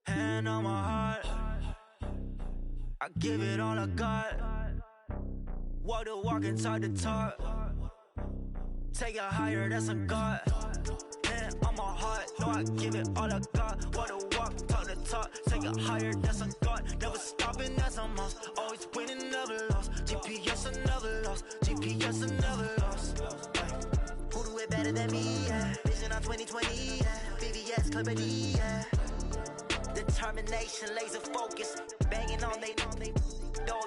Hand on my heart, I give it all I got. Walk the walk and talk the talk. Take it higher, that's a God. Hand on my heart, no, I give it all I got. Walk the walk, talk the talk. Take it higher, that's a God. Never stopping, that's a must. Always winning, never lost. GPS, I never lost. GPS, I never lost. Who do it better than me? Yeah. Vision on 2020. Yeah. VVS, Clipper D. Yeah. Determination, laser focus. Banging on they door,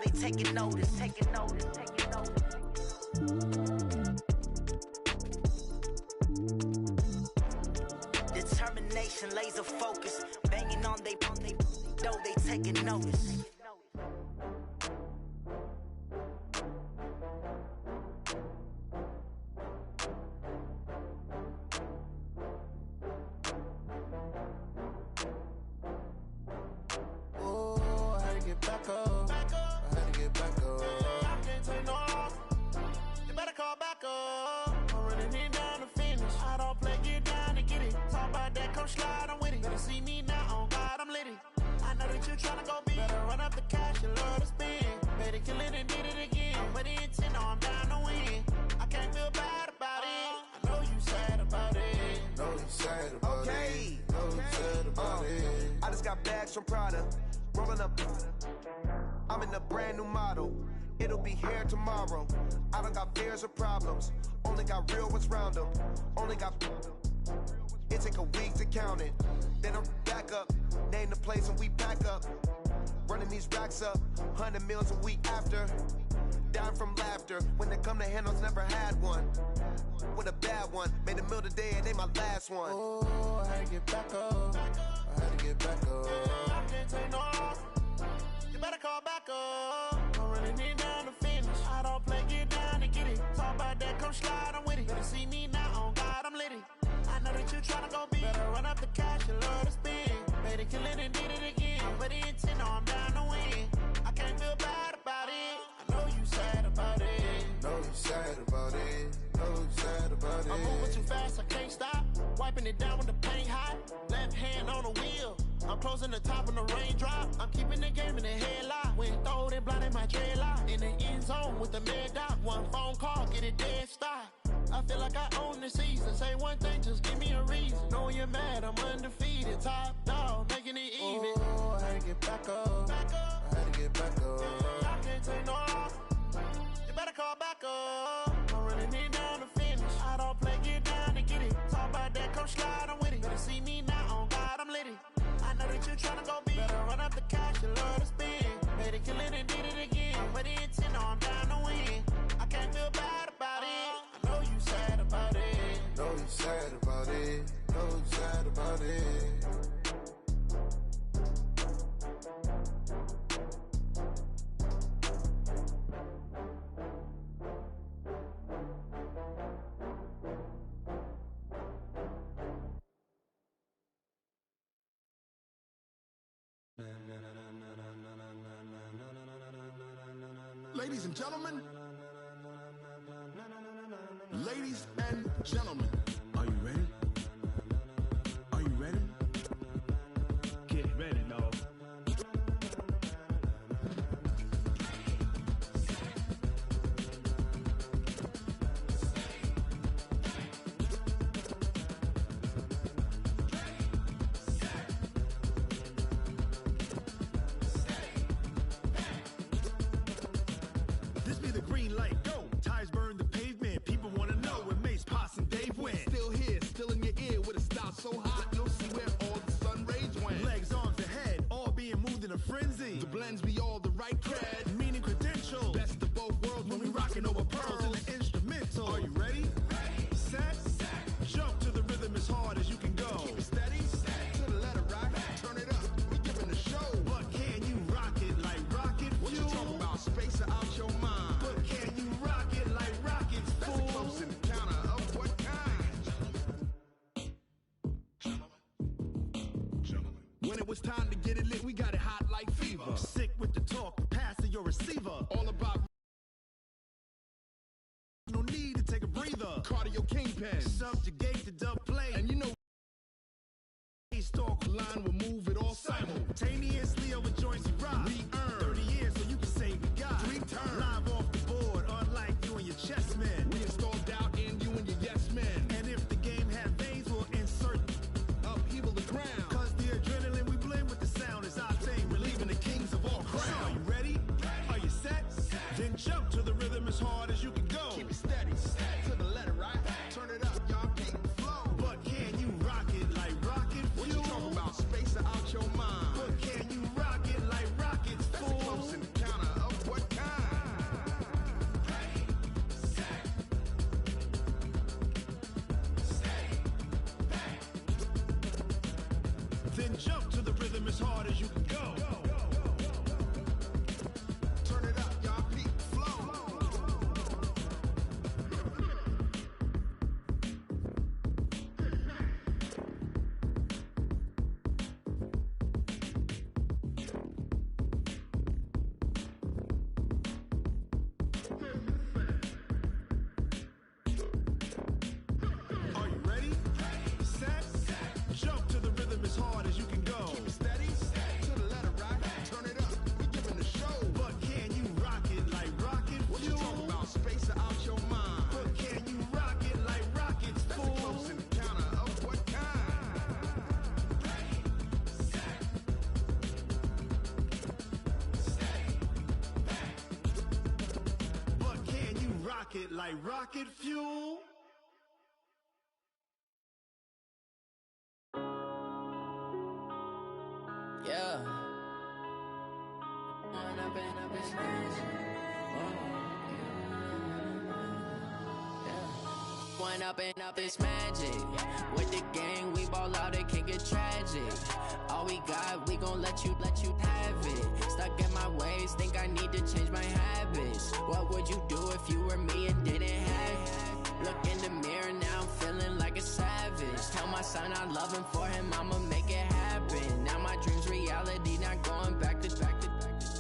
they taking notice. Taking notice, taking notice. Determination, laser focus. Banging on they door, they taking notice.
Back up. I had to get back up.
I can't take no loss. You better call back up. I'm running it down to finish. I don't play, get down to get it. Talk about that, come slide, I'm with it. Better see me now, on God, I'm litty. I know that you tryna go big. Better run up the cash, you love to spend. Better kill it and did it again. I'm with the intent, no, I'm down to win. I can't feel bad about it. I know you sad about it.
Know you sad about it. Know you sad about it.
I just got bags from Prada. Rolling up, I'm in a brand new model. It'll be here tomorrow. I don't got fears or problems. Only got real ones round them. Only got. It take a week to count it. Then I'm back up. Name the place and we pack up. Running these racks up. 100 meals a week after. Down from laughter. When they come to handles, never had one. With a bad one. Made a meal today and they my last one.
Oh, I had to get back up. I had to get back up.
I can't take no loss. You better call back up. I'm running it down to finish. I don't play, get down to get it. Talk about that, come slide, I'm with it. Better see me now, on God, I'm litty. I know that you tryna go big. Better run up the cash, you love to spend. Better kill it and did it again. But the intent, no, I'm down to win. I can't feel bad about it. I know you sad about it.
Know you sad about it. Know you sad about it.
I'm moving too fast, I can't stop. Wiping it down when the paint hot. Left hand on the wheel. I'm closing the top when the raindrop. I'm keeping the game in the headlock. When throwed and blinded my dreadlock. In the end zone with the mad dot. One phone call, get it dead stop. I feel like I own the season. Say one thing, just give me a reason. Knowing you're mad, I'm undefeated. Top dog, making it even.
Oh, I had to get back up. I had to get back up.
I can't take no loss. You better call back up. I'm running it down to finish. I don't play, get down to get it. Talk about that, come slide, I'm with it. Better see me now, on God, I'm litty. I know that you tryna go big. Better run up the cash, you love to spend. Better kill it and did it again. But the intent, no, I'm down to win. I can't feel bad about it. I know you sad about it.
Know you sad about it. Know you sad
about it.
Ladies and gentlemen, ladies and gentlemen, are you ready? Are you ready? Get ready, dog. This be the green light, go. Tires burn the pavement. People wanna know where Mace, Potts, and Dave went. Still here, still in your ear with a style so hot, you'll see where all the sun rays went. Legs, arms, and head, all being moved in a frenzy. The blends be all the right cred, meaning credentials. Best of both worlds when we rockin' over pearls in the instrumental. Are you ready? Set, jump to the rhythm as hard as you can go. Keep it steady, to the letter right, turn it up, we giving a show. But can you rock it like rocket fuel? What you talking about, space or out your mind? But can you rock it like rockets, fool? That's a close encounter of what kind? When it was time to get it lit, we got it hot like fever. Sick with the talk, passing your receiver. All about no need to take a breather. Cardio kingpin, subjugate the dub play, and you know stalk line will move it all simultaneously over joints we rock. We earn 30 years so you can say we got 3 turns live off the board, unlike you and your chess men. We installed doubt in you and your yes men. And if the game had veins, we'll insert upheaval the ground. Cause the adrenaline we blend with the sound is our thing, relieving the kings of all crowns. So are you ready? Are you set? Then jump to the rhythm as hard as you can go. Keep it steady, to the letter right. Turn it up, y'all keep the flow. But can you rock it like rocket fuel? What you talking about, space or out your mind? But can you rock it like rockets, fool? That's a close encounter of what kind? Then jump to the rhythm as hard as you can go. Turn it up, y'all peak flow. Are you ready? Set, jump to the rhythm as hard as you can go. Keep it steady, to the letter right. Turn it up, we giving the show. But can you rock it like rocket fuel? What you talking about, space or out your mind? But can you rock it like rockets, fool? That's a close encounter of what kind? But can you rock it like rocket fuel?
Yeah. When I've been smashed. When up and up, it's magic. With the gang, we ball out, it can get tragic. All we got, we gon' let you have it. Stuck in my ways, think I need to change my habits. What would you do if you were me and didn't have it? Look in the mirror, now I'm feeling like a savage. Tell my son I love him, for him I'ma make it happen. Now my dream's reality, not going back to.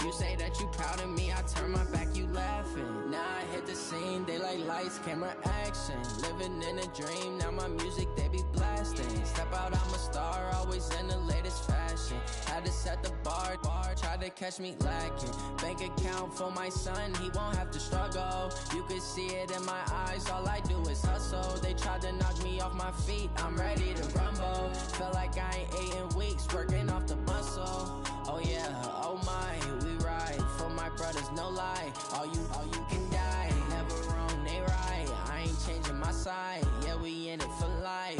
You say that you proud of me, I turn my back, you laughing. Now I hit the scene, they like lights, camera, action. Living in a dream, now my music, they be blasting. Step out, I'm a star, always in the latest fashion. Had to set the bar, try to catch me lacking. Bank account for my son, he won't have to struggle. You could see it in my eyes, all I do is hustle. They tried to knock me off my feet, I'm ready to rumble. Feel like I ain't ate in weeks, working off the muscle. Oh yeah, oh my, we ride for my brothers, no lie. All you can die, never wrong, they right. I ain't changing my side, yeah, we in it for life.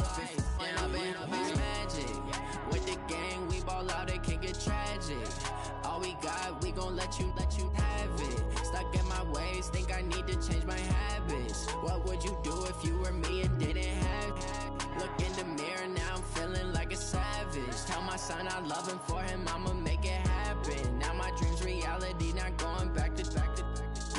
When I've been up, it's magic. With the gang, we ball out, it can get tragic. All we got, we gon' let you have it. Stuck in my ways, think I need to change my habits. What would you do if you were me and didn't have it? Look in the mirror, now I'm feeling like a son, I love him for him, I'ma make it happen. Now my dream's reality, not going back to.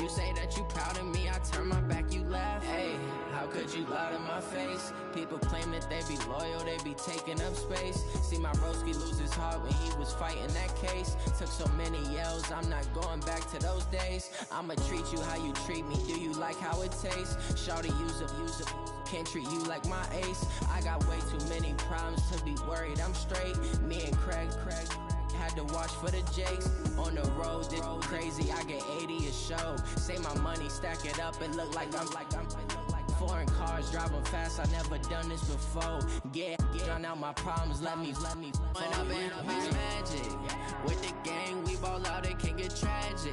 You say that you proud of me, I turn my back, you laugh. Hey, how could you lie to my face? People claim that they be loyal, they be taking up space. See my broski lose his heart when he was fighting that case. Took so many yells, I'm not going back to those days. I'ma treat you how you treat me, do you like how it tastes? Shawty, use up, can't treat you like my ace. I got way too many problems to be worried, I'm straight. Me and Craig had to watch for the Jakes. On the road, this crazy, I get 80 a show. Say my money, stack it up, it look like I'm foreign cars, driving fast, I never done this before. Drown out my problems, let me When up in it's magic. With the gang, we ball out, it can get tragic.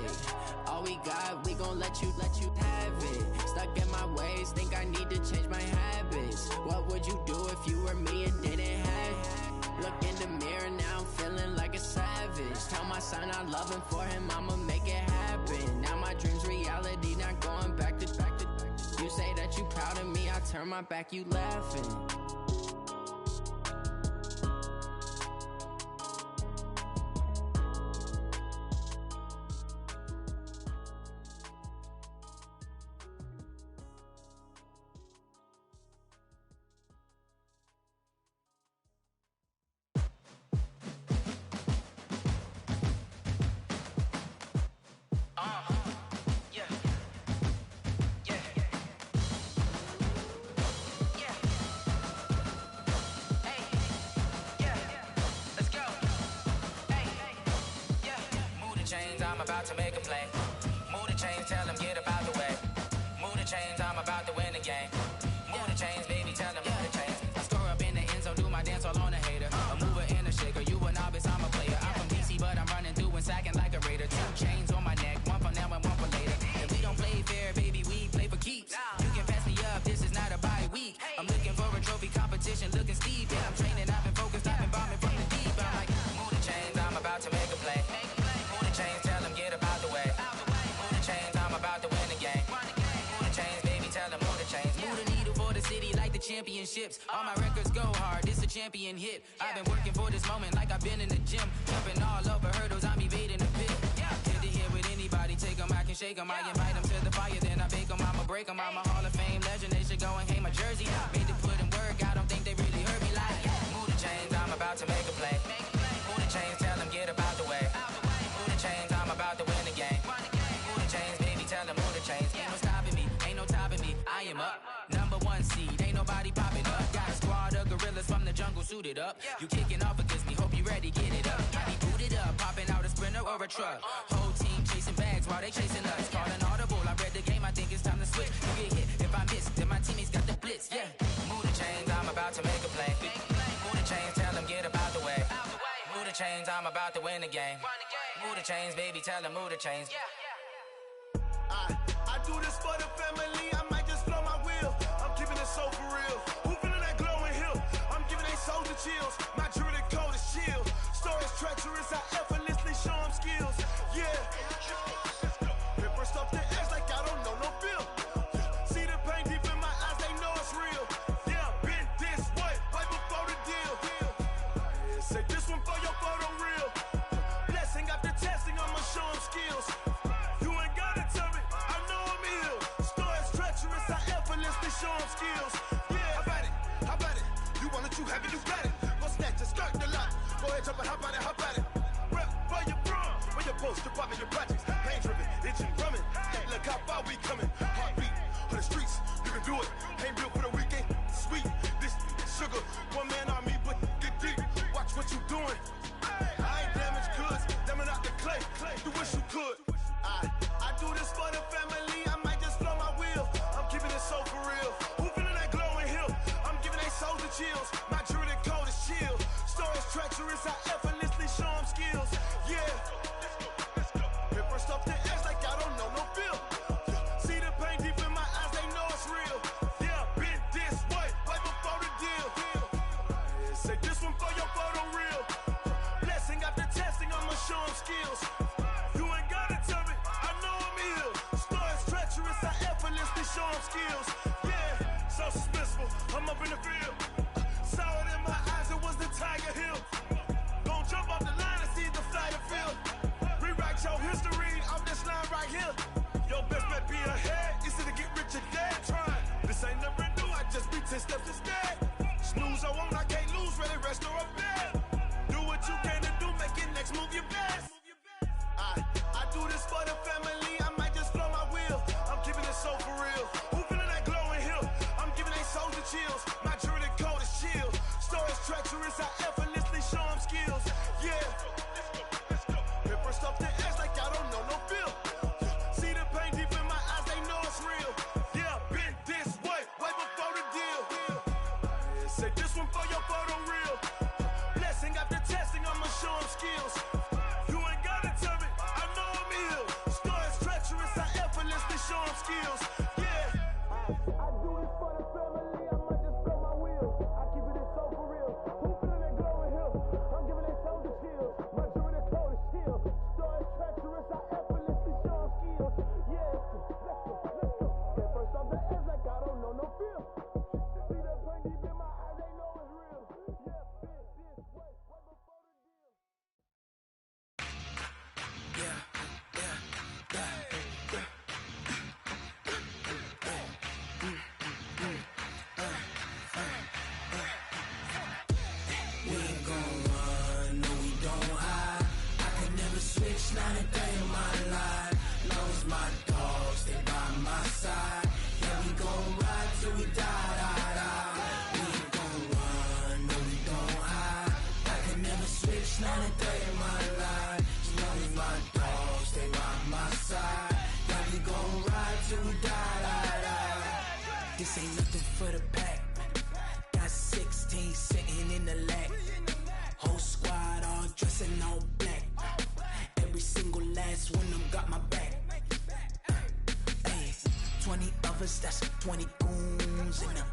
All we got, we gon' let you have it. Stuck in my ways, think I need to change my habits. What would you do if you were me and didn't have it? Look in the mirror, now I'm feeling like a savage. Tell my son I love him for him, I'ma make it happen. Now my dream's reality, not going back to. You say that you proud of me, I turn my back, you laughing.
I'm about to make a play. Move the chains, tell them get up out the way. Move the chains, I'm about to win the game. Move the chains, baby, tell them move the chains. I score up in the end zone, do my dance all on a hater. A mover and a shaker, you a novice, I'm a player. I'm from DC, but I'm running through and sacking like a raider. 2 chains on my neck, one for now and one for later. And we don't play fair, baby, we play for keeps. You can pass me up, this is not a bye week. I'm looking for a trophy competition, looking steep. Yeah, I'm training, I've been focused, I've been bombing from the deep. I'm like, move the chains, I'm about to make a play. Move the chains, tell them get up out the way. Move the chains, I'm about to win the game. Move the chains, baby, tell them move the chains. Move the needle for the city like the championships. All my records go hard, this a champion hit. I've been working for this moment like I've been in the gym. Jumping all over hurdles, I'm evading the pit. Get to here with anybody, take them, I can shake them. I invite them to the fire, then I bake them, I'ma break them. I'm a Hall of Fame legend, they should go and hang my jersey. Made to put in work, I don't think they really heard me like. Move the chains, I'm about to make a play. Move the chains, tell them get up out the way. Move the chains, I'm about to win the game. Move the chains, baby, tell them move the chains. Ain't no stopping me, ain't no topping me. I am up, #1 seed, ain't nobody popping up. Got a squad of gorillas from the jungle suited up. You kicking off against me, hope you ready, get it up. I be booted up, popping out a Sprinter or a truck. Whole team chasing bags while they chasing us. Calling audible, I read the game, I think it's time to switch. You get hit if I miss, then my teammates got the blitz, yeah. Move the chains, I'm about to make a play. Move the chains, tell them get up out the way. Move the chains, I'm about to win the game. Move the chains, baby, tell them move the chains.
I do this for the family, I might just blow my wheel. I'm keeping it so for real. Who feeling that glowing hill? I'm giving they soldier chills. My jewelry code is chill. Stories treacherous, I effortlessly show them skills. Yeah. Paper stuff the edge like I don't know no feel. See the pain deep in my eyes, they know it's real. Yeah, been this way, right before the deal. Say this one for your photo real. Blessing after testing, I'ma show them skills. You ain't gotta tell me, I know I'm ill. Stories treacherous, I effortlessly show them skills. Yeah, how about it? You want it, you have it, you got it. Go snatch it, skirt the lot. Go ahead, jump it, how about it? Rep where you from, where you post, your pop, your projects. Pain driven, itching, drumming. Look how far we coming. Heartbeat on the streets, you can do it. Ain't built for the weekend, sweet. This sugar, one man army, but get deep. Watch what you doing. I ain't damaged goods, damn out the clay. You wish you could. I do this for the family, I might just blow my wheel. I'm keeping it so for real. Who feeling that glowing hill? I'm giving they soldier chills. My jewelry code is chill. Stories treacherous, I effortlessly show them skills. Yeah. Paper stuff the edge like I don't know no feel. See the pain deep in my eyes, they know it's real. Yeah, been this way, right before the deal. Say this one for your photo real. Blessing after testing, I'ma show them skills. You ain't gotta tell me, I know I'm ill. Stories treacherous, I effortlessly show them skills. Yeah, so suspenseful, I'm up in the field.
10 steps instead. Snooze, I won't, I can't lose, really rest or up bed. Do what you can to do, make your next move your best. I do this for the family, I might just blow my wheel. I'm keeping it so for real. Who feeling that glowing hill? I'm giving they souls the chills. My jewelry cold is chill. Stories treacherous, I effortlessly show them skills. Yeah. Ripper stuff the edge like I don't know no feel. See the pain deep in my eyes, they know it's real. Yeah, been this way before the deal. Say this one for your photo reel. Blessing after testing, I'ma show them skills. You ain't gotta tell me, I know I'm ill. Stories treacherous, I effortlessly show them skills. Yeah. I do this for the family, I might just blow my wheel. I keep it so for real. Who feeling that glowing hill? I'm giving they souls the chills. My jewelry cold is chill. Stories treacherous, I effortlessly show them skills. Yeah, let's go. Get first off the edge like I don't know no feel. See the pain deep in my eyes, they know it's real. Yeah, been this way before the deal.
We ain't gon' run, no we don't hide. I can never switch, not a day in my life. Long as my dogs, they by my side. Yeah, we gon' ride till we die. We ain't gon' run, no we don't hide. I can never switch, not a day in my life. As long as my dogs, they by my side. Yeah, we gon' ride till we die. This ain't nothing for the pack. Got 16 sitting in the lap. Whole squad all dressing all black. Every single last one of them got my back. Hey, 20 of us, that's 20 goons. And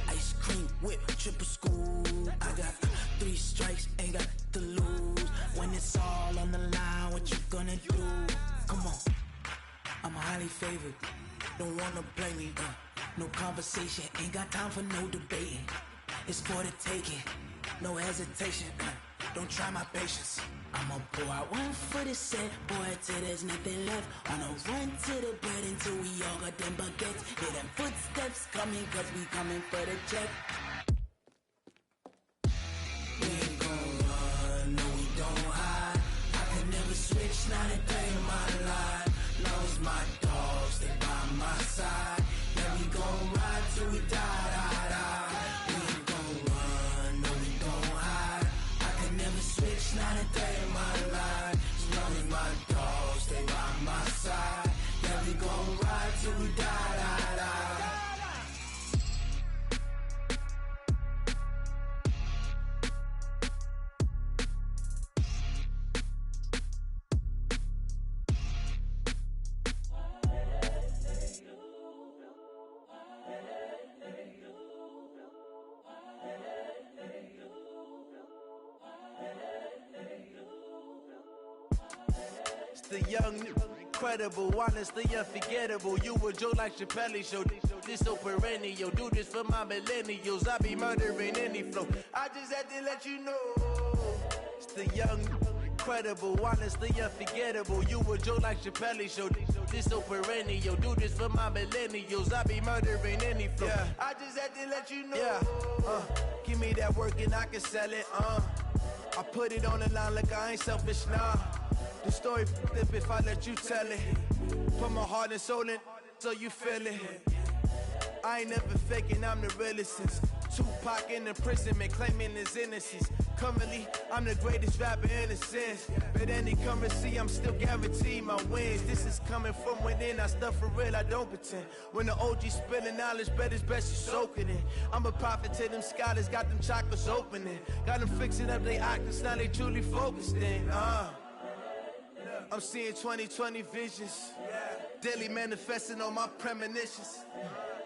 ice cream whip, triple school. I got 3 strikes, ain't got to lose. When it's all on the line, what you gonna do? Come on, I'm highly favored. Don't wanna play me, no conversation, ain't got time for no debating. It's for the taking, no hesitation. Don't try my patience. I'ma pour out one for the set, boy, till there's nothing left. On a run to the bed until we all got them buckets. Hear them footsteps coming, cause we coming for the check. We ain't gon' run, no we don't hide. I can never switch, not a day in my life. Long as my dogs, they by my side. Yeah, we gon' ride till we die. We ain't gon' run, no we don't hide. I can never switch, not a day in my life. As long as my dogs, they by my side. Yeah, we gon' ride till we die.
The young, incredible, honestly unforgettable. You a joke like Chappelle show. This so perennial. Do this for my millennials. I be murdering any flow. I just had to let you know. It's the young, incredible, honestly unforgettable. You a joke like Chappelle show. This so perennial. Do this for my millennials. I be murdering any flow. Yeah. I just had to let you know. Yeah. Give me that work and I can sell it. I put it on the line like I ain't selfish, nah. The story flip if I let you tell it. Put my heart and soul in so you feel it. I ain't never faking, I'm the realest since Tupac in imprisonment, claiming his innocence. Currently, I'm the greatest rapper in a sense. But any currency, I'm still guaranteed my wins. This is coming from within, I stuff for real, I don't pretend. When the OG spilling knowledge, bet it's best you soak it in. I'm a prophet to them scholars, got them chakras opening. Got them fixing up their octaves, now they truly focused in. I'm seeing 2020 visions. Daily manifesting on my premonitions.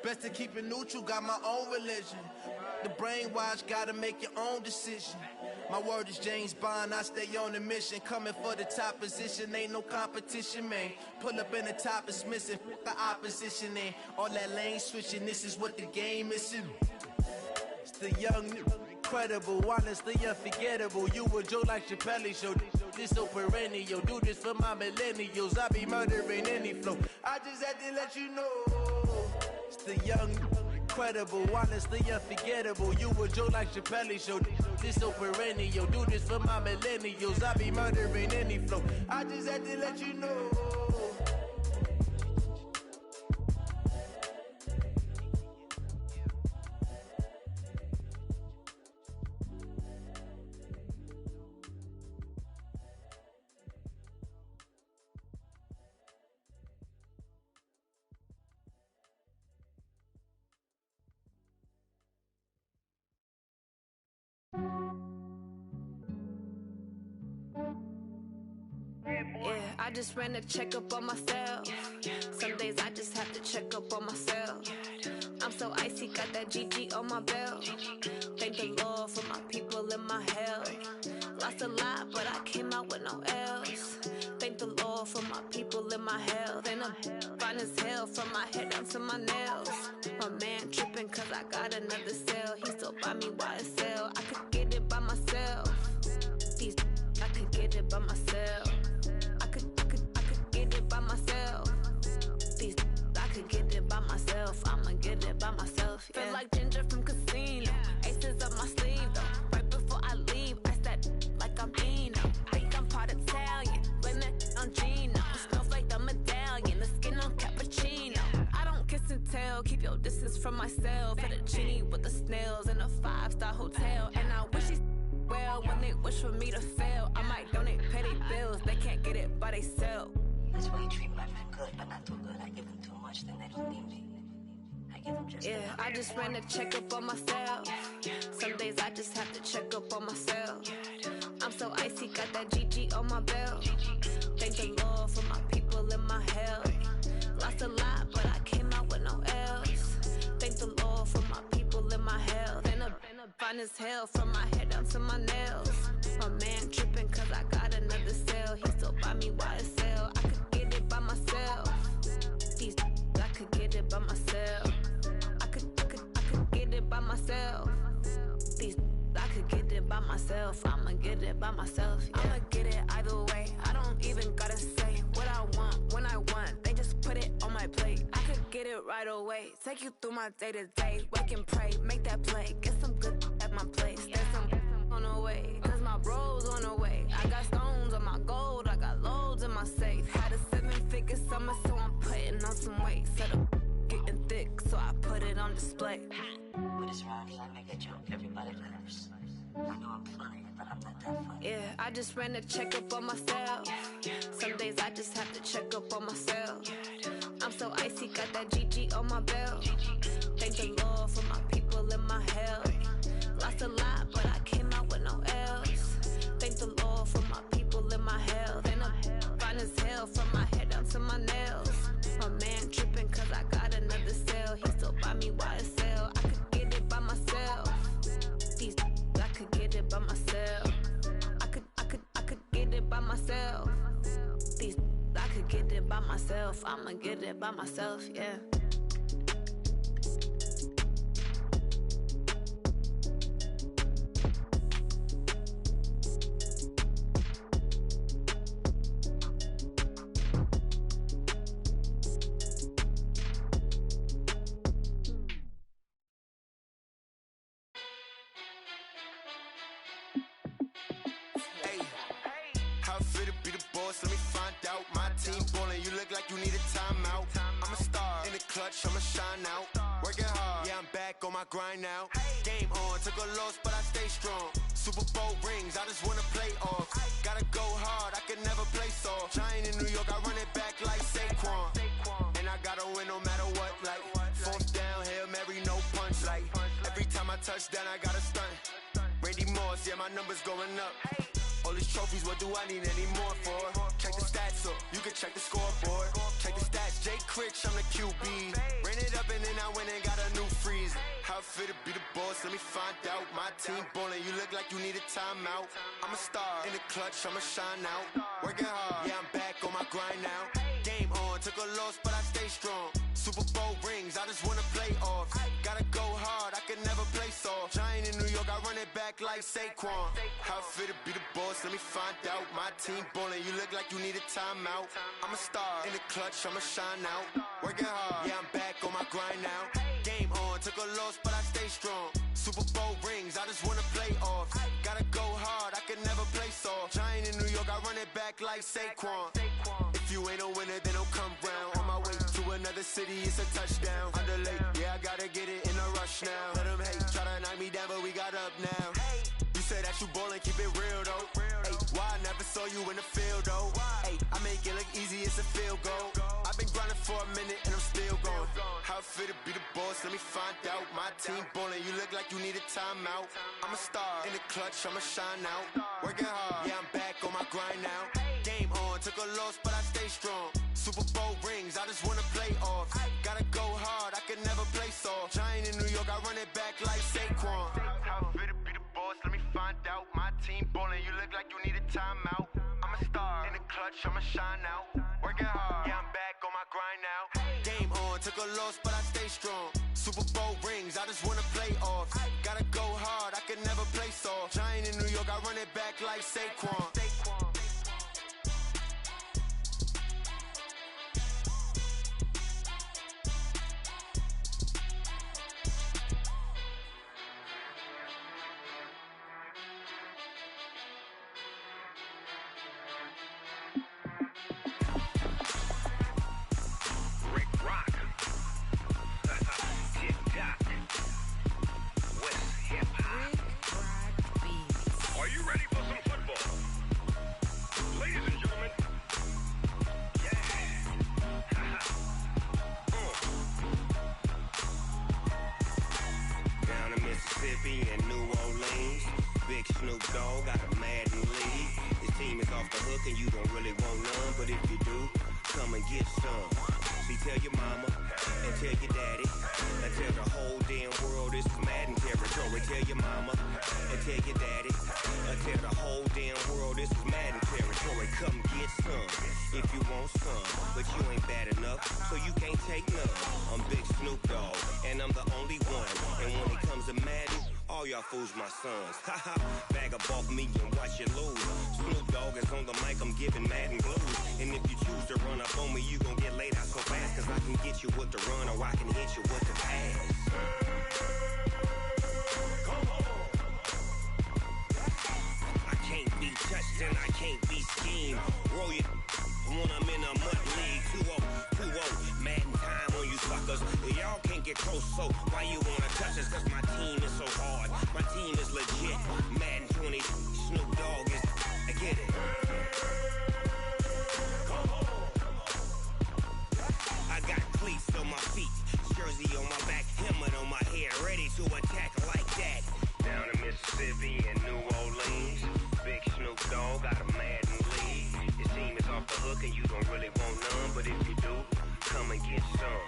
Best to keep it neutral, got my own religion. The brainwash, gotta make your own decision. My word is James Bond, I stay on a mission. Coming for the top position, ain't no competition, man. Pull up in the top is missing, the opposition in. All that lane switching, this is what the game is. It's the young, incredible, honestly unforgettable. You a joke like Chappelle show. This so perennial. Do this for my millennials. I be murdering any flow. I just had to let you know. It's the young,
incredible, honestly unforgettable. You a joke like Chappelle Show. This so perennial. Do this for my millennials. I be murdering any flow. I just had to let you know.
Yeah, I just ran a checkup on myself. Some days I just have to check up on myself. I'm so icy, got that GG on my belt. Thank the Lord for my people and my health. Lost a lot, but I came out with no L's. Thank the Lord for my people and my health. And I'm fine as hell from my head down to my nails. My man tripping cause I got another cell. He still buy me YSL. I could get it by myself. These I could get it by myself. I could get it by myself. These I could get it by myself. I'ma get it by myself. Yeah. Feel like Ginger from Casino. Aces up my sleeve though. Right before I leave, I said like I'm Dino. Think I'm part Italian. Blame it on Gino. Snowflake the medallion. The skin on cappuccino. I don't kiss and tell. Keep your distance from myself. At a genie with the snails in a 5-star hotel. And I wish he's well when they wish for me to fail. I might donate petty bills. They can't get it by themselves.
That's why you treat my friend good, but not too good. I give them too much, then they don't need me. I give them just
yeah, I just ran a checkup on myself. Some days I just have to check up on myself. I'm so icy, got that GG on my belt. Thank the Lord for my people and my health. Lost a lot, but I came out with no L's. Thank the Lord for my people and my health. And I'm fine as hell from my head down to my nails. My man tripping cause I got another cell. He still buy me YSL. I could get it by myself. These I could get it by myself. I could get it by myself. These I could get it by myself. I'ma get it by myself. Yeah. I'ma get it either way. I don't even gotta say what I want when I want. They just put it on my plate. I could get it right away. Take you through my day to day. Wake and pray, make that play. Get some good at my place. There's some on the way, cause my bros on the way. I got stones on my gold. I got loads in my safe. Had a 7-figure summer, so I'm putting on some weight. Set up getting thick, so I put it on display.
But it's wrong, I make a joke, everybody laughs. I know I'm funny, but I'm not that funny.
Yeah, I just ran a checkup on myself. Some days I just have to check up on myself. I'm so icy, got that GG on my belt. Thank the Lord for my people and my health. Lost a lot, but I came out with no L's. Thank the Lord for my people and my health. And I'm fine as hell from my head down to my nails. My man tripping cause I got another cell. He still buy me YSL. I could get it by myself. These I could get it by myself. I could get it by myself. These I could get it by myself. I'ma get it by myself, yeah.
How fit to be the boss? Let me find out. My team ballin', you look like you need a timeout. I'm a star in the clutch, I'ma shine out. Working hard, yeah, I'm back on my grind now. Game on, took a loss, but I stay strong. Super Bowl rings, I just wanna play off. Gotta go hard, I can never play soft. Giant in New York, I run it back like Saquon. And I gotta win no matter what, like fourth down, Hail Mary, no punch. Like every time I touch down, I gotta stunt. Randy Moss, yeah, my numbers going up. All these trophies, what do I need any more for? Check the stats up, you can check the scoreboard. Check the stats, Jay Critch, I'm the QB. Ran it up and then I went and got a new freeze. How fit to be the boss, let me find out. My team ballin', you look like you need a timeout. I'm a star in the clutch, I'ma shine out. Working hard, yeah, I'm back on my grind now. Game on, took a loss, but I stay strong. Super Bowl rings, I just wanna play off. Gotta go hard, I can never play soft. Giant in New York, I run it back back like Saquon. How fit to be the boss, let me find out. My team ballin', you look like you need a timeout. I'm a star, in the clutch, I'ma shine out. Working hard, yeah, I'm back on my grind now. Game on, took a loss, but I stay strong. Super Bowl rings, I just wanna play off. Gotta go hard, I can never play soft. Giant in New York, I run it back like Saquon. If you ain't a winner, then don't come round. On my way to another city, it's a touchdown. Underlay, yeah, I gotta get it in a rush now. Let them hate, try to knock me down, but we got up now. You say that you ballin', keep it real though. Ay, why I never saw you in the field though? Ay, I make it look easy, it's a field goal. I've been grinding for a minute and I'm still going. How fit to be the boss, let me find out. My team ballin', you look like you need a timeout. I'm a star, in the clutch, I'ma shine out. Working hard, yeah, I'm back on my grind now. Game on, took a loss, but I stay strong. Super Bowl rings, I just wanna play off. Gotta go hard, I can never play soft. Giant in New York, I run it back like Saquon. How fit to be the boss, let me find out. My team ballin', you look like you need a timeout. I'm a star, in the clutch, I'ma shine out. Working hard, yeah, I'm back on my grind now. Game on, took a loss, but I stay strong. Super Bowl rings, I just wanna play off. Gotta go hard, I can never play soft. Giant in New York, I run it back like Saquon.
And New Orleans, big Snoop Dogg got a Madden league. His team is off the hook and you don't really want none, but if you do, come and get some. See, tell your mama and tell your daddy and tell the whole damn world this is Madden territory. Tell your mama and tell your daddy and tell the whole damn world this is Madden territory. Come get some if you want some, but you ain't bad enough, so you can't take none. I'm Big Snoop Dogg and I'm the only one, and when it comes to Madden, all y'all fools my sons. Haha, bag up off me and watch you lose. Snoop Dogg is on the mic, I'm giving Madden blues. And if you choose to run up on me, you gon' get laid out so fast, cause I can get you with the run or I can hit you with the pass. I can't be touched and I can't be schemed. Roll you when I'm in a mud league. 2-0, Madden time on you suckers. Y'all can't get close, so why you wanna touch us? Cause my team is so hard, my team is legit. Madden 20, Snoop Dogg is, I get it. I got cleats on my feet, jersey on my back, helmet on my head, ready to attack like that. Down in Mississippi and New Orleans, big Snoop Dogg got a Madden league. His team is off the hook and you don't really want none, but if you do, come and get some.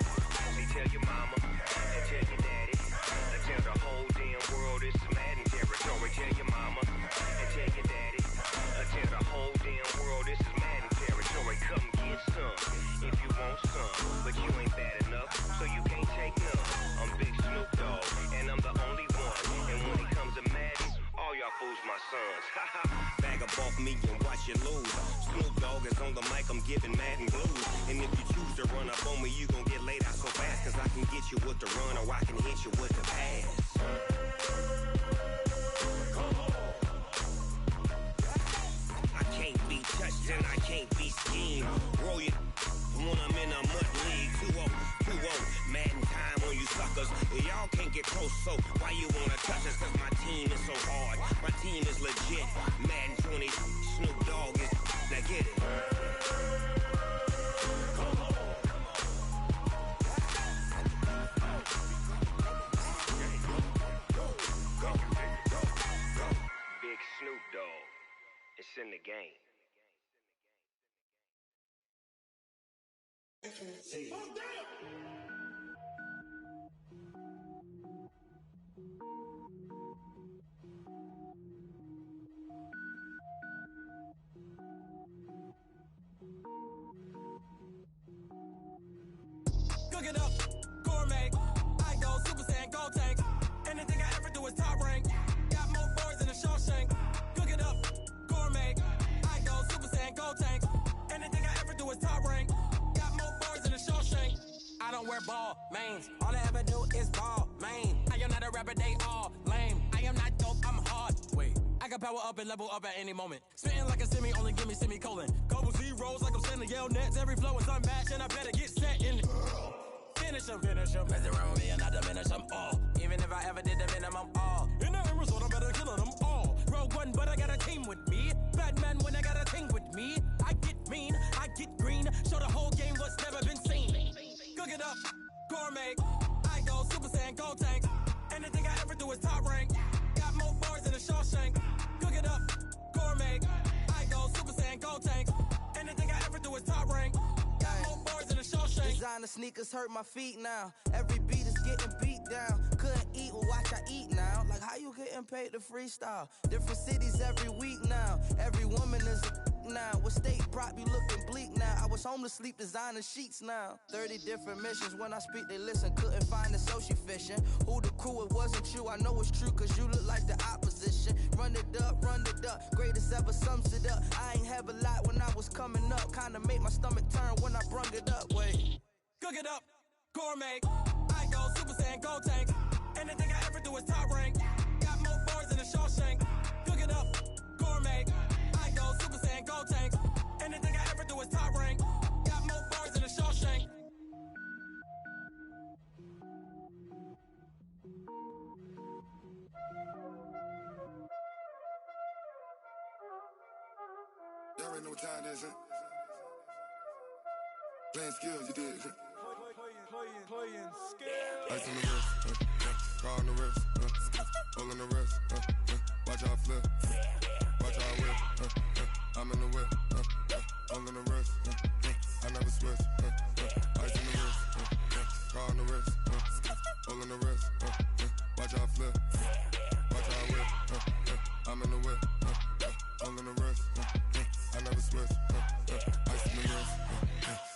See, tell your mama and tell your daddy and tell the whole damn world this is Madden territory. Tell your mama and tell your daddy and tell the whole damn world this is Madden territory. Come get some if you want some, but you ain't bad enough, so you can't take none. I'm Big Snoop Dogg and I'm the only one, and when it comes to Madden, all y'all fools my sons. Bag up off me and watch you lose. Snoop Dogg is on the mic, I'm giving Madden blues. And if you choose to run up on me, you gon' get laid out so fast, cause I can get you with the run or I can hit you with the pass. I can't be touched and I can't be schemed. Roll you when I'm in a mud league. 2-0, Madden time on you suckers. Y'all can't get close, so why you wanna touch us? Cause my team is so hard, my team is legit. Madden 20, Snoop Dogg is, now get it. Big Snoop Dogg, it's in the game.
Cook it up, gourmet. I go Super Saiyan, go tank. Anything I ever do is top rank. Got more boys than can power up and level up at any moment. Spitting like a semi, only give me semicolon. Couple zeros like I'm sending yell nets. Every flow is unmatched and I better get set in. Finish them. Mess around with me and I diminish them all. Even if I ever did the minimum all. In the end result, I better kill them all. Rogue one, but I got a team with me. Batman when I got a team with me. I get mean, I get green. Show the whole game what's never been seen. Cook it up, gourmet. I go Super Saiyan, gold tank. Anything I ever do is top rank. Got more bars than a Shawshank. Cook it up, gourmet. I go Super Saiyan, gold tank. Anything I ever do is top rank. Got more bars than a Shawshank.
Designer sneakers hurt my feet now. Every beat is getting beat down. Couldn't eat, well watch I eat now. Like how you getting paid to freestyle? Different cities every week now. Every woman is a now. What state prop you looking bleak now? I was home to sleep designer sheets now. 30 different missions. When I speak they listen. Couldn't find it so she fishing. Who the crew, it wasn't you. I know it's true cause you look like the opposition. Run it up. Greatest ever sums it up. I ain't have a lot when I was coming up. Kinda made my stomach turn when I brung it up. Wait.
Cook it up, gourmet. I go Super Saiyan, gold tank. Anything I ever do is top rank. Got more bars than a Shawshank. Cook it up, gourmet. I go Super Saiyan, gold tank. Anything I ever do is top rank. Got more bars than a Shawshank.
Y'all already know what time it is, huh? Playing skills, you did.
Playing skills.
Ice on the wrist, car on the wrist, hole in the wrist, watch how I flip, watch how I whip, I'm in the whip, hole in the wrist, I never switch, ice on the wrist, car on the wrist, hole in the wrist, watch how I flip, watch how I whip, I'm in the whip, hole in the wrist, I never switch, ice on the wrist,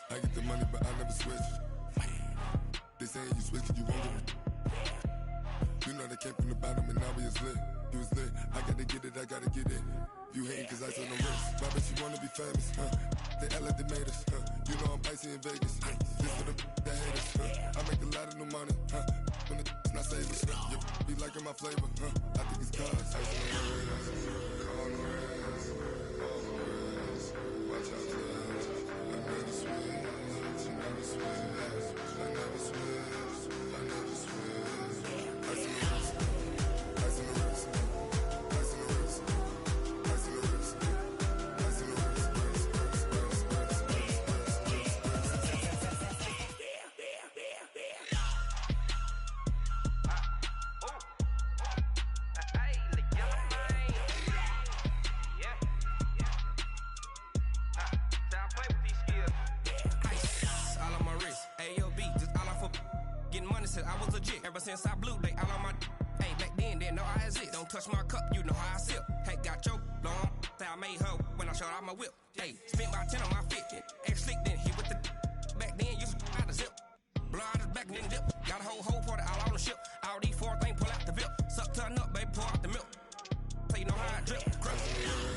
I get the money but I never switch. They saying you switch cause you won't get it. You know they came from the bottom and now we is lit. You was lit, I gotta get it, I gotta get it. You hating cause ice on the wrist. Why bet you wanna be famous, They act like they made us, You know I'm icy in Vegas, This for the that hate us, I make a lot of new money, When the not savers, You be liking my flavor, I think it's cause ice on the wrist, on the wrist, on the wrist. Watch out for this, I never switch, I never switch. I never switch, I never switch. Ice in the wrist, ice in the wrist, ice in the wrist, ice in the wrist, ice in the wrist,
I was legit ever since I blew they all on my hey back then didn't know I exist. Don't touch my cup, you know how I sip. Hey, got your long that I made her when I showed out my whip. Hey, spent about 10 on my fit. Ex slick then hit with the back then used to out the zip. Blow out his back then dip. Got a whole party all on the ship. All these four things pull out the VIP. Suck turn up, baby, pour out the milk. So you know how I drip. Crush.